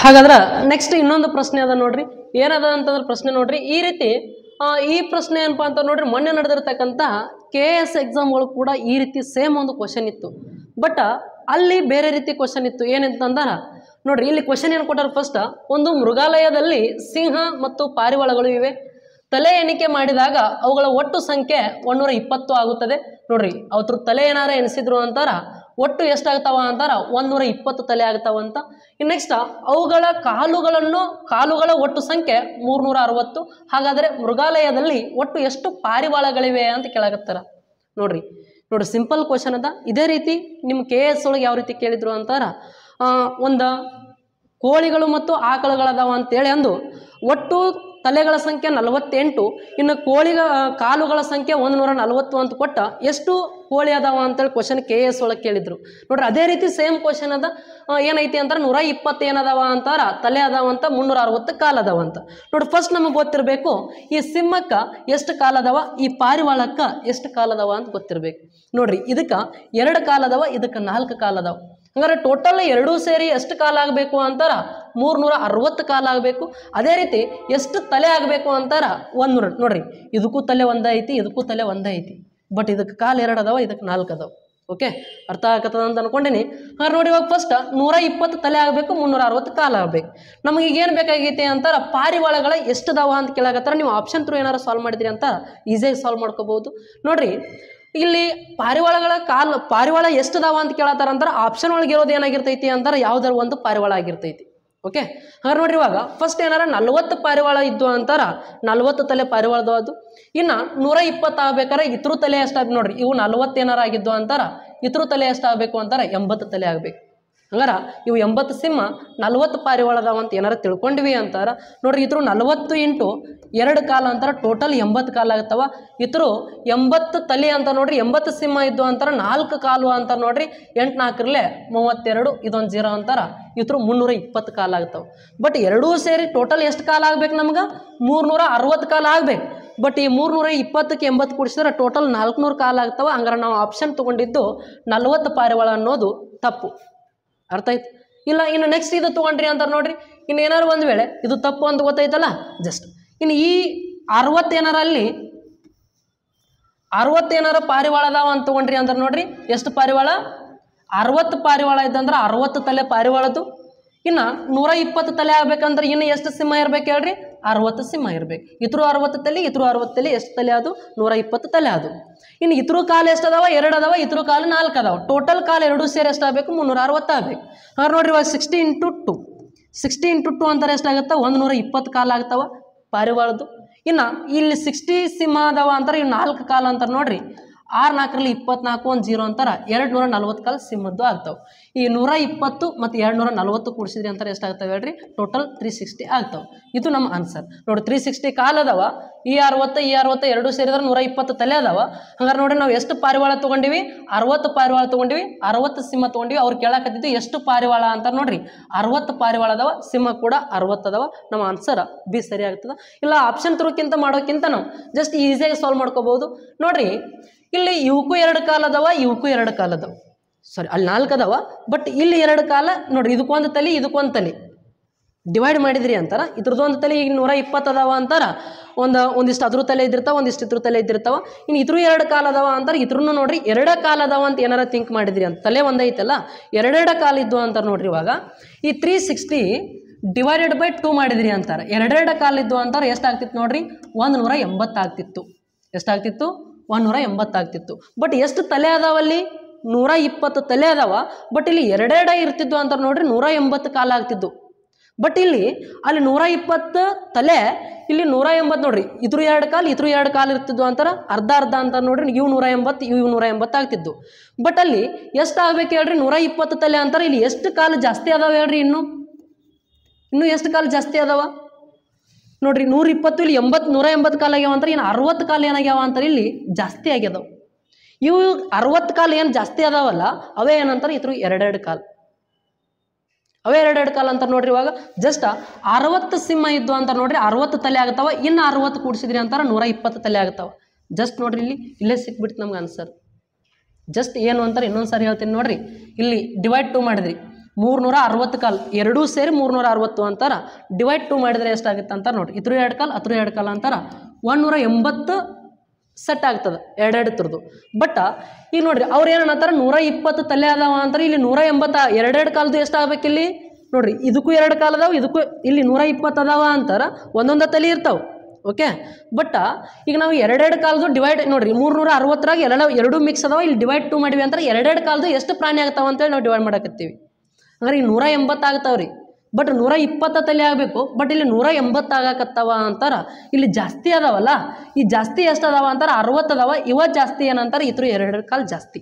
Speaker 1: ಹಾಗಾದ್ರ ನೆಕ್ಸ್ಟ್ ಇನ್ನೊಂದು ಪ್ರಶ್ನೆ ಅದ ನೋಡ್ರಿ. ಏನದ ಅಂತಂದ್ರ ಪ್ರಶ್ನೆ ನೋಡ್ರಿ ಈ ರೀತಿ. ಈ ಪ್ರಶ್ನೆ ಏನಪ್ಪಾ ಅಂತ ನೋಡ್ರಿ ಮೊನ್ನೆ ನಡೆದಿರ್ತಕ್ಕಂಥ KS ಎಕ್ಸಾಮ್ ಒಳಗೆ ಕೂಡ ಈ ರೀತಿ ಸೇಮ್ ಒಂದು ಕ್ವಶನ್ ಇತ್ತು. ಬಟ್ ಅಲ್ಲಿ ಬೇರೆ ರೀತಿ ಕ್ವಶನ್ ಇತ್ತು. ಏನಂತಂದಾರ ನೋಡ್ರಿ ಇಲ್ಲಿ ಕ್ವಶನ್ ಏನು ಕೊಟ್ಟಾರ. ಫಸ್ಟ್ ಒಂದು ಮೃಗಾಲಯದಲ್ಲಿ ಸಿಂಹ ಮತ್ತು ಪಾರಿವಾಳಗಳು ಇವೆ. ತಲೆ ಎಣಿಕೆ ಮಾಡಿದಾಗ ಅವುಗಳ ಒಟ್ಟು ಸಂಖ್ಯೆ 120 ಆಗುತ್ತದೆ. ನೋಡ್ರಿ ಅವ್ರ ತಲೆ ಏನಾರ ಎಣಿಸಿದ್ರು ಅಂತಾರ ಒಟ್ಟು ಎಷ್ಟಾಗ್ತಾವ ಅಂತಾರ 120 ತಲೆ ಆಗ್ತಾವಂತ. ನೆಕ್ಸ್ಟ್ ಅವುಗಳ ಕಾಲುಗಳ ಒಟ್ಟು ಸಂಖ್ಯೆ 360. ಹಾಗಾದ್ರೆ ಮೃಗಾಲಯದಲ್ಲಿ ಒಟ್ಟು ಎಷ್ಟು ಪಾರಿವಾಳಗಳಿವೆ ಅಂತ ಕೇಳಾಕತ್ತಾರ. ನೋಡ್ರಿ ಸಿಂಪಲ್ ಕ್ವಶನ್ ಅದ. ಇದೇ ರೀತಿ ನಿಮ್ KS ಒಳಗೆ ಯಾವ ರೀತಿ ಕೇಳಿದ್ರು ಅಂತಾರ ಒಂದು ಕೋಳಿಗಳು ಮತ್ತು ಆಕಳುಗಳದಾವ ಅಂತೇಳಿ ಅಂದು ಒಟ್ಟು ತಲೆಗಳ ಸಂಖ್ಯೆ 48, ಇನ್ನು ಕಾಲುಗಳ ಸಂಖ್ಯೆ 140 ಅಂತ ಕೊಟ್ಟ ಎಷ್ಟು ಕೋಳಿ ಅದಾವ ಅಂತೇಳಿ ಕ್ವಶನ್ KS ಒಳಗೆ ಕೇಳಿದ್ರು. ನೋಡ್ರಿ ಅದೇ ರೀತಿ ಸೇಮ್ ಕ್ವಶನ್ ಅದ. ಏನೈತಿ ಅಂತಾರ 120 ಏನದಾವ ಅಂತಾರ ತಲೆ ಅದಾವಂತ, 360 ಕಾಲ ಅದಾವಂತ. ನೋಡ್ರಿ ಫಸ್ಟ್ ನಮಗೆ ಗೊತ್ತಿರಬೇಕು ಈ ಸಿಂಹಕ್ಕ ಎಷ್ಟು ಕಾಲ ಅದಾವ, ಈ ಪಾರಿವಾಳಕ್ಕ ಎಷ್ಟು ಕಾಲ ಅದಾವ ಅಂತ ಗೊತ್ತಿರ್ಬೇಕು. ನೋಡ್ರಿ ಇದಕ್ಕ 2 ಕಾಲ ಅದಾವ, ಇದಕ್ಕ 4 ಕಾಲ ಅದಾವ. ಹಂಗಾರೆ ಟೋಟಲ್ ಎರಡೂ ಸೇರಿ ಎಷ್ಟು ಕಾಲ ಆಗಬೇಕು ಅಂತಾರ 360 ಕಾಲ ಆಗಬೇಕು. ಅದೇ ರೀತಿ ಎಷ್ಟು ತಲೆ ಆಗಬೇಕು ಅಂತಾರ 100. ನೋಡ್ರಿ ಇದಕ್ಕೂ ತಲೆ ಒಂದ ಐತಿ, ಇದಕ್ಕೂ ತಲೆ ಒಂದ ಐತಿ. ಬಟ್ ಇದಕ್ಕೆ ಕಾಲು 2 ಅದಾವ, ಇದಕ್ಕೆ 4 ಅದಾವ. ಓಕೆ, ಅರ್ಥ ಆಗತ್ತದ ಅಂತ ಅನ್ಕೊಂಡಿನಿ. ನೋಡಿ ಇವಾಗ ಫಸ್ಟ್ 120 ತಲೆ ಆಗಬೇಕು, 360 ಕಾಲ ಆಗಬೇಕು. ನಮಗೆ ಈಗ ಏನು ಬೇಕಾಗೈತಿ ಅಂತಾರ ಪಾರಿವಾಳಗಳ ಎಷ್ಟು ಅದಾವ ಅಂತ ಕೇಳಾಕತ್ತಾರ. ನೀವು ಆಪ್ಷನ್ ಥ್ರೂ ಏನಾರು ಸಾಲ್ವ್ ಮಾಡಿದ್ರಿ ಅಂತ ಈಸಿಯಾಗಿ ಸಾಲ್ವ್ ಮಾಡ್ಕೋಬಹುದು. ನೋಡ್ರಿ ಇಲ್ಲಿ ಪಾರಿವಾಳ ಎಷ್ಟು ಅದಾವ ಅಂತ ಕೇಳತ್ತಾರ ಅಂದ್ರೆ ಆಪ್ಷನ್ ಒಳಗೆ ಇರೋದು ಏನಾಗಿರ್ತೈತಿ ಅಂದ್ರೆ ಯಾವ್ದಾರ ಒಂದು ಪಾರಿವಾಳ ಆಗಿರ್ತೈತಿ. ಓಕೆ, ಹಾಗಾದ್ರೆ ನೋಡ್ರಿ ಇವಾಗ ಫಸ್ಟ್ ಏನಾರ 40 ಪಾರಿವಾಳ ಇದ್ದು ಅಂತಾರ 40 ತಲೆ ಪಾರಿವಾಳದವ ಅದು. ಇನ್ನು 120 ಆಗ್ಬೇಕಾರೆ ಇದ್ರ ತಲೆ ಎಷ್ಟಾಗ ನೋಡ್ರಿ, ಇವು 40 ಏನಾರ ಆಗಿದ್ದು ಅಂತಾರ ಇದ್ರ ತಲೆ ಎಷ್ಟಾಗಬೇಕು ಅಂತಾರ 80 ತಲೆ ಆಗ್ಬೇಕು. ಹಂಗಾರ ಇವು 80 ಸಿಂಹ 40 ಪಾರಿವಾಳ ಅದಾವ ಅಂತ ಏನಾರ ತಿಳ್ಕೊಂಡ್ವಿ ಅಂತಾರ ನೋಡ್ರಿ. ಇದ್ರು 40 ಇಂಟು 2 ಕಾಲ ಅಂತಾರ ಟೋಟಲ್ 80 ಕಾಲ ಆಗ್ತಾವ. ಇದ್ರು 80 ತಲೆ ಅಂತ ನೋಡ್ರಿ, 80 ಸಿಂಹ ಇದ್ದು ಅಂತಾರ 4 ಕಾಲು ಅಂತ ನೋಡ್ರಿ, 8 4 32 ಇದೊಂದು 0 ಅಂತಾರ. ಇದ್ರು 320 ಕಾಲ ಆಗ್ತಾವ. ಬಟ್ ಎರಡೂ ಸೇರಿ ಟೋಟಲ್ ಎಷ್ಟು ಕಾಲ ಆಗ್ಬೇಕು ನಮ್ಗೆ? 360 ಕಾಲ ಆಗ್ಬೇಕು. ಬಟ್ ಈ 320ಕ್ಕೆ 80 ಕೂಡಿಸಿದ್ರೆ ಟೋಟಲ್ 400 ಕಾಲ ಆಗ್ತಾವ. ಹಂಗಾರೆ ನಾವು ಆಪ್ಷನ್ ತೊಗೊಂಡಿದ್ದು 40 ಪಾರಿವಾಳ ಅನ್ನೋದು ತಪ್ಪು. ಅರ್ಥ ಆಯ್ತು ಇಲ್ಲ? ಇನ್ನು ನೆಕ್ಸ್ಟ್ ಇದು ತೊಗೊಂಡ್ರಿ ಅಂತಾರೆ ನೋಡ್ರಿ, ಇನ್ನು ಏನಾರು ಒಂದು ವೇಳೆ ಇದು ತಪ್ಪು ಅಂತ ಗೊತ್ತಾಯ್ತಲ್ಲ ಜಸ್ಟ್. ಇನ್ನು ಈ 60 ಏನಾರ ಅಲ್ಲಿ 60 ಏನಾರ ಪಾರಿವಾಳ ಅದಾವ ಅಂತ ತೊಗೊಂಡ್ರಿ ಅಂದ್ರೆ ನೋಡ್ರಿ, ಎಷ್ಟು ಪಾರಿವಾಳ? 60 ಪಾರಿವಾಳ ಇದ್ದಂದ್ರೆ 60 ತಲೆ ಪಾರಿವಾಳದ್ದು. ಇನ್ನು 120 ತಲೆ ಆಗ್ಬೇಕಂದ್ರೆ ಇನ್ನು ಎಷ್ಟು ಸಿಂಹ ಇರ್ಬೇಕು ಹೇಳ್ರಿ? 60 ಸಿಂಹ ಇರ್ಬೇಕು. ಇದ್ರು 60 ತಲೆ, ಇದ್ರು 60 ತಲೆ, ಎಷ್ಟು ತಲೆ ಅದು? 120 ತಲೆ ಅದು. ಇನ್ನು ಇದ್ರ ಕಾಲು ಎಷ್ಟು ಅದಾವ? 2 ಅದಾವ. ಇದ್ರ ಕಾಲು 4 ಅದಾವ. ಟೋಟಲ್ ಕಾಲು ಎರಡೂ ಸೇರಿ ಎಷ್ಟಾಗಬೇಕು? 360 ಆಗ್ಬೇಕು. ಹಾಗಾದ್ರೆ ನೋಡ್ರಿ ಇವಾಗ 60 × 2 ಅಂತಾರೆ ಎಷ್ಟಾಗತ್ತ? 120 ಕಾಲ ಆಗ್ತಾವ ಪಾರಿವಾಳದ್ದು. ಇನ್ನು ಇಲ್ಲಿ 60 ಸಿಂಹ ಅದಾವ ಅಂತಾರೆ, ಇವು 4 ಕಾಲ ಅಂತಾರೆ ನೋಡ್ರಿ. 6 4 24 ಒಂದು 0 ಅಂತಾರ 240 ಕಾಲ ಸಿಂಹದ್ದು ಆಗ್ತಾವೆ. ಈ 120 ಮತ್ತು 240 ಕೂಡಿಸಿದ್ರಿ ಅಂತಾರೆ ಎಷ್ಟಾಗ್ತವೆ ಹೇಳ್ರಿ? ಟೋಟಲ್ 360 ಆಗ್ತಾವೆ. ಇದು ನಮ್ಮ ಆನ್ಸರ್ ನೋಡಿ. 360 ಕಾಲ ಅದಾವ. ಈ 60 ಎರಡು ಸೇರಿದ್ರೆ 120 ತಲೆ ಅದಾವ. ಹಂಗಾರೆ ನೋಡ್ರಿ ನಾವು ಎಷ್ಟು ಪಾರಿವಾಳ ತೊಗೊಂಡಿವಿ? 60 ಪಾರಿವಾಳ ತೊಗೊಂಡಿವಿ, 60 ಸಿಂಹ ತೊಗೊಂಡಿವಿ. ಅವ್ರು ಕೇಳಕತ್ತಿದ್ದು ಎಷ್ಟು ಪಾರಿವಾಳ ಅಂತ ನೋಡ್ರಿ. 60 ಪಾರಿವಾಳ ಅದಾವ, ಸಿಂಹ ಕೂಡ 60 ಅದಾವ. ನಮ್ಮ ಆನ್ಸರ್ ಬಿ ಸರಿ ಆಗ್ತದ. ಇಲ್ಲ ಆಪ್ಷನ್ ತ್ರೋಕ್ಕಿಂತ ಮಾಡೋಕ್ಕಿಂತ ನಾವು ಜಸ್ಟ್ ಈಸಿಯಾಗಿ ಸಾಲ್ವ್ ಮಾಡ್ಕೋಬಹುದು ನೋಡ್ರಿ. ಇಲ್ಲಿ ಇವಕ್ಕೂ 2 ಕಾಲ ಅದಾವ, ಇವಕ್ಕೂ 2 ಕಾಲ ಅದಾವ. ಸಾರಿ, ಅಲ್ಲಿ 4 ಅದಾವ. ಬಟ್ ಇಲ್ಲಿ 2 ಕಾಲ ನೋಡ್ರಿ, ಇದಕ್ಕೊಂದು ತಲೆ, ಇದಕ್ಕೊಂದು ತಲೆ ಡಿವೈಡ್ ಮಾಡಿದ್ರಿ ಅಂತಾರ. ಇದ್ರದ್ದೊಂದು ತಲೆ ಈಗ 120 ಅದಾವ ಅಂತಾರ. ಒಂದಿಷ್ಟು ಅದ್ರ ತಲೆ ಇದ್ದಿರ್ತಾವ, ಒಂದಿಷ್ಟು ಇದ್ರ ತಲೆ ಇದ್ದಿರ್ತಾವ. ಇನ್ನು ಇದ್ರೂ 2 ಕಾಲ ಅದಾವ ಅಂತಾರೆ. ಇದ್ರೂ ನೋಡ್ರಿ 2 ಕಾಲ ಅದಾವ ಅಂತ ಏನಾರ ಥಿಂಕ್ ಮಾಡಿದ್ರಿ ಅಂತ. ತಲೆ ಒಂದೈತಲ್ಲ, 2 ಕಾಲ ಇದ್ದು ಅಂತಾರೆ ನೋಡ್ರಿ. ಇವಾಗ ಈ 360 ಡಿವೈಡೆಡ್ ಬೈ 2 ಮಾಡಿದ್ರಿ ಅಂತಾರೆ. 2 ಕಾಲ ಇದ್ದು ಅಂತಾರೆ ಎಷ್ಟಾಗ್ತಿತ್ತು ನೋಡ್ರಿ? 180 ಆಗ್ತಿತ್ತು. ಎಷ್ಟಾಗ್ತಿತ್ತು? 180 ಆಗ್ತಿತ್ತು. ಬಟ್ ಎಷ್ಟು ತಲೆ ಅದಾವಲ್ಲಿ? 120 ತಲೆ ಅದಾವ. ಬಟ್ ಇಲ್ಲಿ 2 ಇರ್ತಿದ್ವು ಅಂತಾರೆ ನೋಡ್ರಿ, 180 ಕಾಲ ಆಗ್ತಿದ್ದು. ಬಟ್ ಇಲ್ಲಿ ಅಲ್ಲಿ 120 ತಲೆ, ಇಲ್ಲಿ 180 ನೋಡ್ರಿ. ಇದ್ರ 2 ಕಾಲು, ಇದ್ರ 2 ಕಾಲು ಇರ್ತಿದ್ವು ಅಂತಾರೆ. ಅರ್ಧ ಅರ್ಧ ಅಂತ ನೋಡ್ರಿ. ಇವು 180, ಇವು 180 ಆಗ್ತಿದ್ದು. ಬಟ್ ಅಲ್ಲಿ ಎಷ್ಟು ಆಗ್ಬೇಕು ಹೇಳ್ರಿ? 120 ತಲೆ ಅಂತಾರೆ. ಇಲ್ಲಿ ಎಷ್ಟು ಕಾಲು ಜಾಸ್ತಿ ಅದಾವ ಹೇಳ್ರಿ? ಇನ್ನು ಎಷ್ಟು ಕಾಲು ಜಾಸ್ತಿ ಅದಾವ ನೋಡ್ರಿ? 120 ಇಲ್ಲಿ 180 ಕಾಲ ಆಗ್ಯಾವ ಅಂತಾರೆ. ಇನ್ನು 60 ಕಾಲ ಏನಾಗ್ಯಾವ ಅಂತಾರೆ? ಇಲ್ಲಿ ಜಾಸ್ತಿ ಆಗ್ಯದವು. ಇವು 60 ಕಾಲ ಏನು ಜಾಸ್ತಿ ಅದಾವಲ್ಲ, ಅವೇ ಏನಂತಾರೆ? ಇದ್ರ 2 ಕಾಲು. ಅವೇ 2 ಕಾಲ ಅಂತ ನೋಡ್ರಿ. ಇವಾಗ ಜಸ್ಟ್ 60 ಸಿಂಹ ಇದ್ದು ಅಂತ ನೋಡ್ರಿ, 60 ತಲೆ ಆಗ್ತಾವ. ಇನ್ನು 60 ಕೂಡಿಸಿದ್ರಿ ಅಂತಾರೆ 120 ತಲೆ ಆಗ್ತಾವ. ಜಸ್ಟ್ ನೋಡ್ರಿ, ಇಲ್ಲೇ ಸಿಕ್ಬಿಡ್ತು ನಮ್ಗೆ ಆನ್ಸರ್. ಜಸ್ಟ್ ಏನು ಅಂತಾರೆ ಇನ್ನೊಂದು ಸಾರಿ ಹೇಳ್ತೀನಿ ನೋಡ್ರಿ. ಇಲ್ಲಿ ಡಿವೈಡ್ 2 ಮಾಡಿದ್ರಿ, 360 ಕಾಲ ಎರಡೂ ಸೇರಿ 360 ಅಂತಾರ. ಡಿವೈಡ್ 2 ಮಾಡಿದ್ರೆ ಎಷ್ಟಾಗುತ್ತೆ ಅಂತ ನೋಡ್ರಿ. ಇದ್ರ 2 ಕಾಲ, ಅದ್ರ 2 ಕಾಲ ಅಂತಾರ. 180 ಸೆಟ್ ಆಗ್ತದೆ 2 ಥರದ್ದು. ಬಟ್ ಈಗ ನೋಡ್ರಿ ಅವ್ರು ಏನಂತಾರೆ? 120 ತಲೆ ಅದಾವ ಅಂತಾರೆ. ಇಲ್ಲಿ 180 2 ಕಾಲದ್ದು ಎಷ್ಟಾಗಬೇಕು ಇಲ್ಲಿ ನೋಡ್ರಿ? ಇದಕ್ಕೂ 2 ಕಾಲ ಅದಾವ, ಇದಕ್ಕೂ ಇಲ್ಲಿ 120 ಅದಾವ ಅಂತಾರ. ಒಂದೊಂದು ತಲೆ ಇರ್ತಾವೆ. ಓಕೆ, ಬಟ್ ಈಗ ನಾವು 2 ಕಾಲದ್ದು ಡಿವೈಡ್ ನೋಡ್ರಿ, 360ರಾಗ ಎರಡು ಮಿಕ್ಸ್ ಅದಾವ. ಇಲ್ಲಿ ಡಿವೈಡ್ 2 ಮಾಡಿವಿ ಅಂತಾರೆ. 2 ಕಾಲದ್ದು ಎಷ್ಟು ಪ್ರಾಣಿ ಆಗ್ತಾವ ಅಂತೇಳಿ ನಾವು ಡಿವೈಡ್ ಮಾಡಕತ್ತೀವಿ. ಅಂದ್ರೆ ಈಗ 180 ಆಗ್ತಾವ್ರಿ. ಬಟ್ 120 ತಲೆ ಆಗಬೇಕು. ಬಟ್ ಇಲ್ಲಿ 180 ಆಗಾಕತ್ತಾವ ಅಂತಾರ. ಇಲ್ಲಿ ಜಾಸ್ತಿ ಅದಾವಲ್ಲ, ಈ ಜಾಸ್ತಿ ಎಷ್ಟು ಅದಾವ ಅಂತಾರೆ? 60 ಅದಾವ. ಇವತ್ತು ಜಾಸ್ತಿ ಏನಂತಾರೆ? ಇದ್ರ 2 ಕಾಲು ಜಾಸ್ತಿ.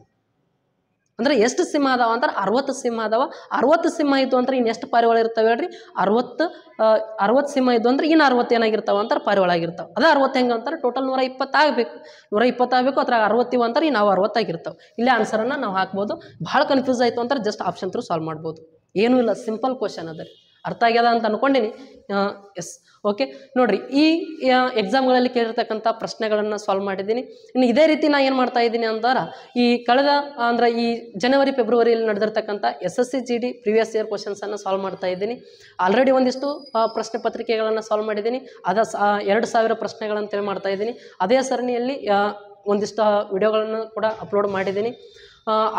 Speaker 1: ಅಂದ್ರೆ ಎಷ್ಟು ಸಿಂಹ ಅದಾವ ಅಂತಾರೆ? 60 ಸಿಂಹ ಅದಾವ. 60 ಸಿಂಹ ಇದ್ದು ಅಂದ್ರೆ ಇನ್ನು ಎಷ್ಟು ಪಾರಿವಾಳ ಇರ್ತಾವೆ ಹೇಳ್ರಿ? 60 ಸಿಂಹ ಇದ್ದು ಅಂದ್ರೆ ಇನ್ನು 60 ಏನಾಗಿರ್ತಾವ ಅಂತಾರೆ? ಪಾರಿವಾಳ ಆಗಿರ್ತಾವೆ. ಅದೇ 60 ಹೆಂಗೆ ಅಂತಾರೆ? ಟೋಟಲ್ 120 ಆಗಬೇಕು. 120 ಆಗಬೇಕು. ಅದ್ರಾಗ 60 ಅಂತಾರೆ. ನಾವು 60 ಆಗಿರ್ತಾವೆ. ಇಲ್ಲೇ ಆನ್ಸರನ್ನು ನಾವು ಹಾಕ್ಬೋದು. ಭಾಳ ಕನ್ಫ್ಯೂಸ್ ಆಯಿತು ಅಂತಾರೆ ಜಸ್ಟ್ ಆಪ್ಷನ್ ಥ್ರೂ ಸಾಲ್ವ್ ಮಾಡ್ಬೋದು. ಏನೂ ಇಲ್ಲ, ಸಿಂಪಲ್ ಕ್ವಶನ್ ಅದ ರೀ. ಅರ್ಥ ಆಗ್ಯದ ಅಂತ ಅನ್ಕೊಂಡಿನಿ. ಎಸ್, ಓಕೆ ನೋಡ್ರಿ. ಈ ಎಕ್ಸಾಮ್ಗಳಲ್ಲಿ ಕೇಳಿರ್ತಕ್ಕಂಥ ಪ್ರಶ್ನೆಗಳನ್ನು ಸಾಲ್ವ್ ಮಾಡಿದ್ದೀನಿ. ಇನ್ನು ಇದೇ ರೀತಿ ನಾನು ಏನು ಮಾಡ್ತಾ ಇದ್ದೀನಿ ಅಂದ್ರೆ, ಈ ಕಳೆದ ಅಂದ್ರೆ ಈ ಜನವರಿ ಫೆಬ್ರವರಿಯಲ್ಲಿ ನಡೆದಿರ್ತಕ್ಕಂಥ SSC GD ಪ್ರಿವಿಯಸ್ ಇಯರ್ ಕ್ವಶನ್ಸನ್ನು ಸಾಲ್ವ್ ಮಾಡ್ತಾ ಇದ್ದೀನಿ. ಆಲ್ರೆಡಿ ಒಂದಿಷ್ಟು ಪ್ರಶ್ನೆ ಪತ್ರಿಕೆಗಳನ್ನು ಸಾಲ್ವ್ ಮಾಡಿದ್ದೀನಿ. 2000 ಪ್ರಶ್ನೆಗಳಂತೇಳಿ ಮಾಡ್ತಾ ಇದ್ದೀನಿ. ಅದೇ ಸರಣಿಯಲ್ಲಿ ಒಂದಿಷ್ಟು ವಿಡಿಯೋಗಳನ್ನು ಕೂಡ ಅಪ್ಲೋಡ್ ಮಾಡಿದ್ದೀನಿ.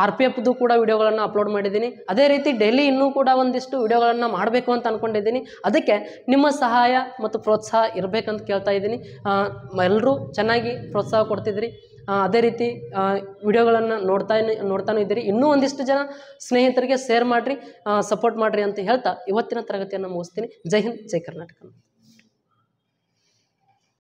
Speaker 1: RPFದು ಕೂಡ ವಿಡಿಯೋಗಳನ್ನು ಅಪ್ಲೋಡ್ ಮಾಡಿದ್ದೀನಿ. ಅದೇ ರೀತಿ ಡೈಲಿ ಇನ್ನೂ ಕೂಡ ಒಂದಿಷ್ಟು ವಿಡಿಯೋಗಳನ್ನು ಮಾಡಬೇಕು ಅಂತ ಅಂದ್ಕೊಂಡಿದ್ದೀನಿ. ಅದಕ್ಕೆ ನಿಮ್ಮ ಸಹಾಯ ಮತ್ತು ಪ್ರೋತ್ಸಾಹ ಇರಬೇಕಂತ ಕೇಳ್ತಾ ಇದ್ದೀನಿ. ಎಲ್ಲರೂ ಚೆನ್ನಾಗಿ ಪ್ರೋತ್ಸಾಹ ಕೊಡ್ತಿದ್ರಿ. ಅದೇ ರೀತಿ ವಿಡಿಯೋಗಳನ್ನು ನೋಡ್ತಾನೂ ಇದ್ದೀರಿ. ಇನ್ನೂ ಒಂದಿಷ್ಟು ಜನ ಸ್ನೇಹಿತರಿಗೆ ಶೇರ್ ಮಾಡಿರಿ, ಸಪೋರ್ಟ್ ಮಾಡಿರಿ ಅಂತ ಹೇಳ್ತಾ ಇವತ್ತಿನ ತರಗತಿಯನ್ನು ಮುಗಿಸ್ತೀನಿ. ಜೈ ಹಿಂದ್, ಜೈ ಕರ್ನಾಟಕ.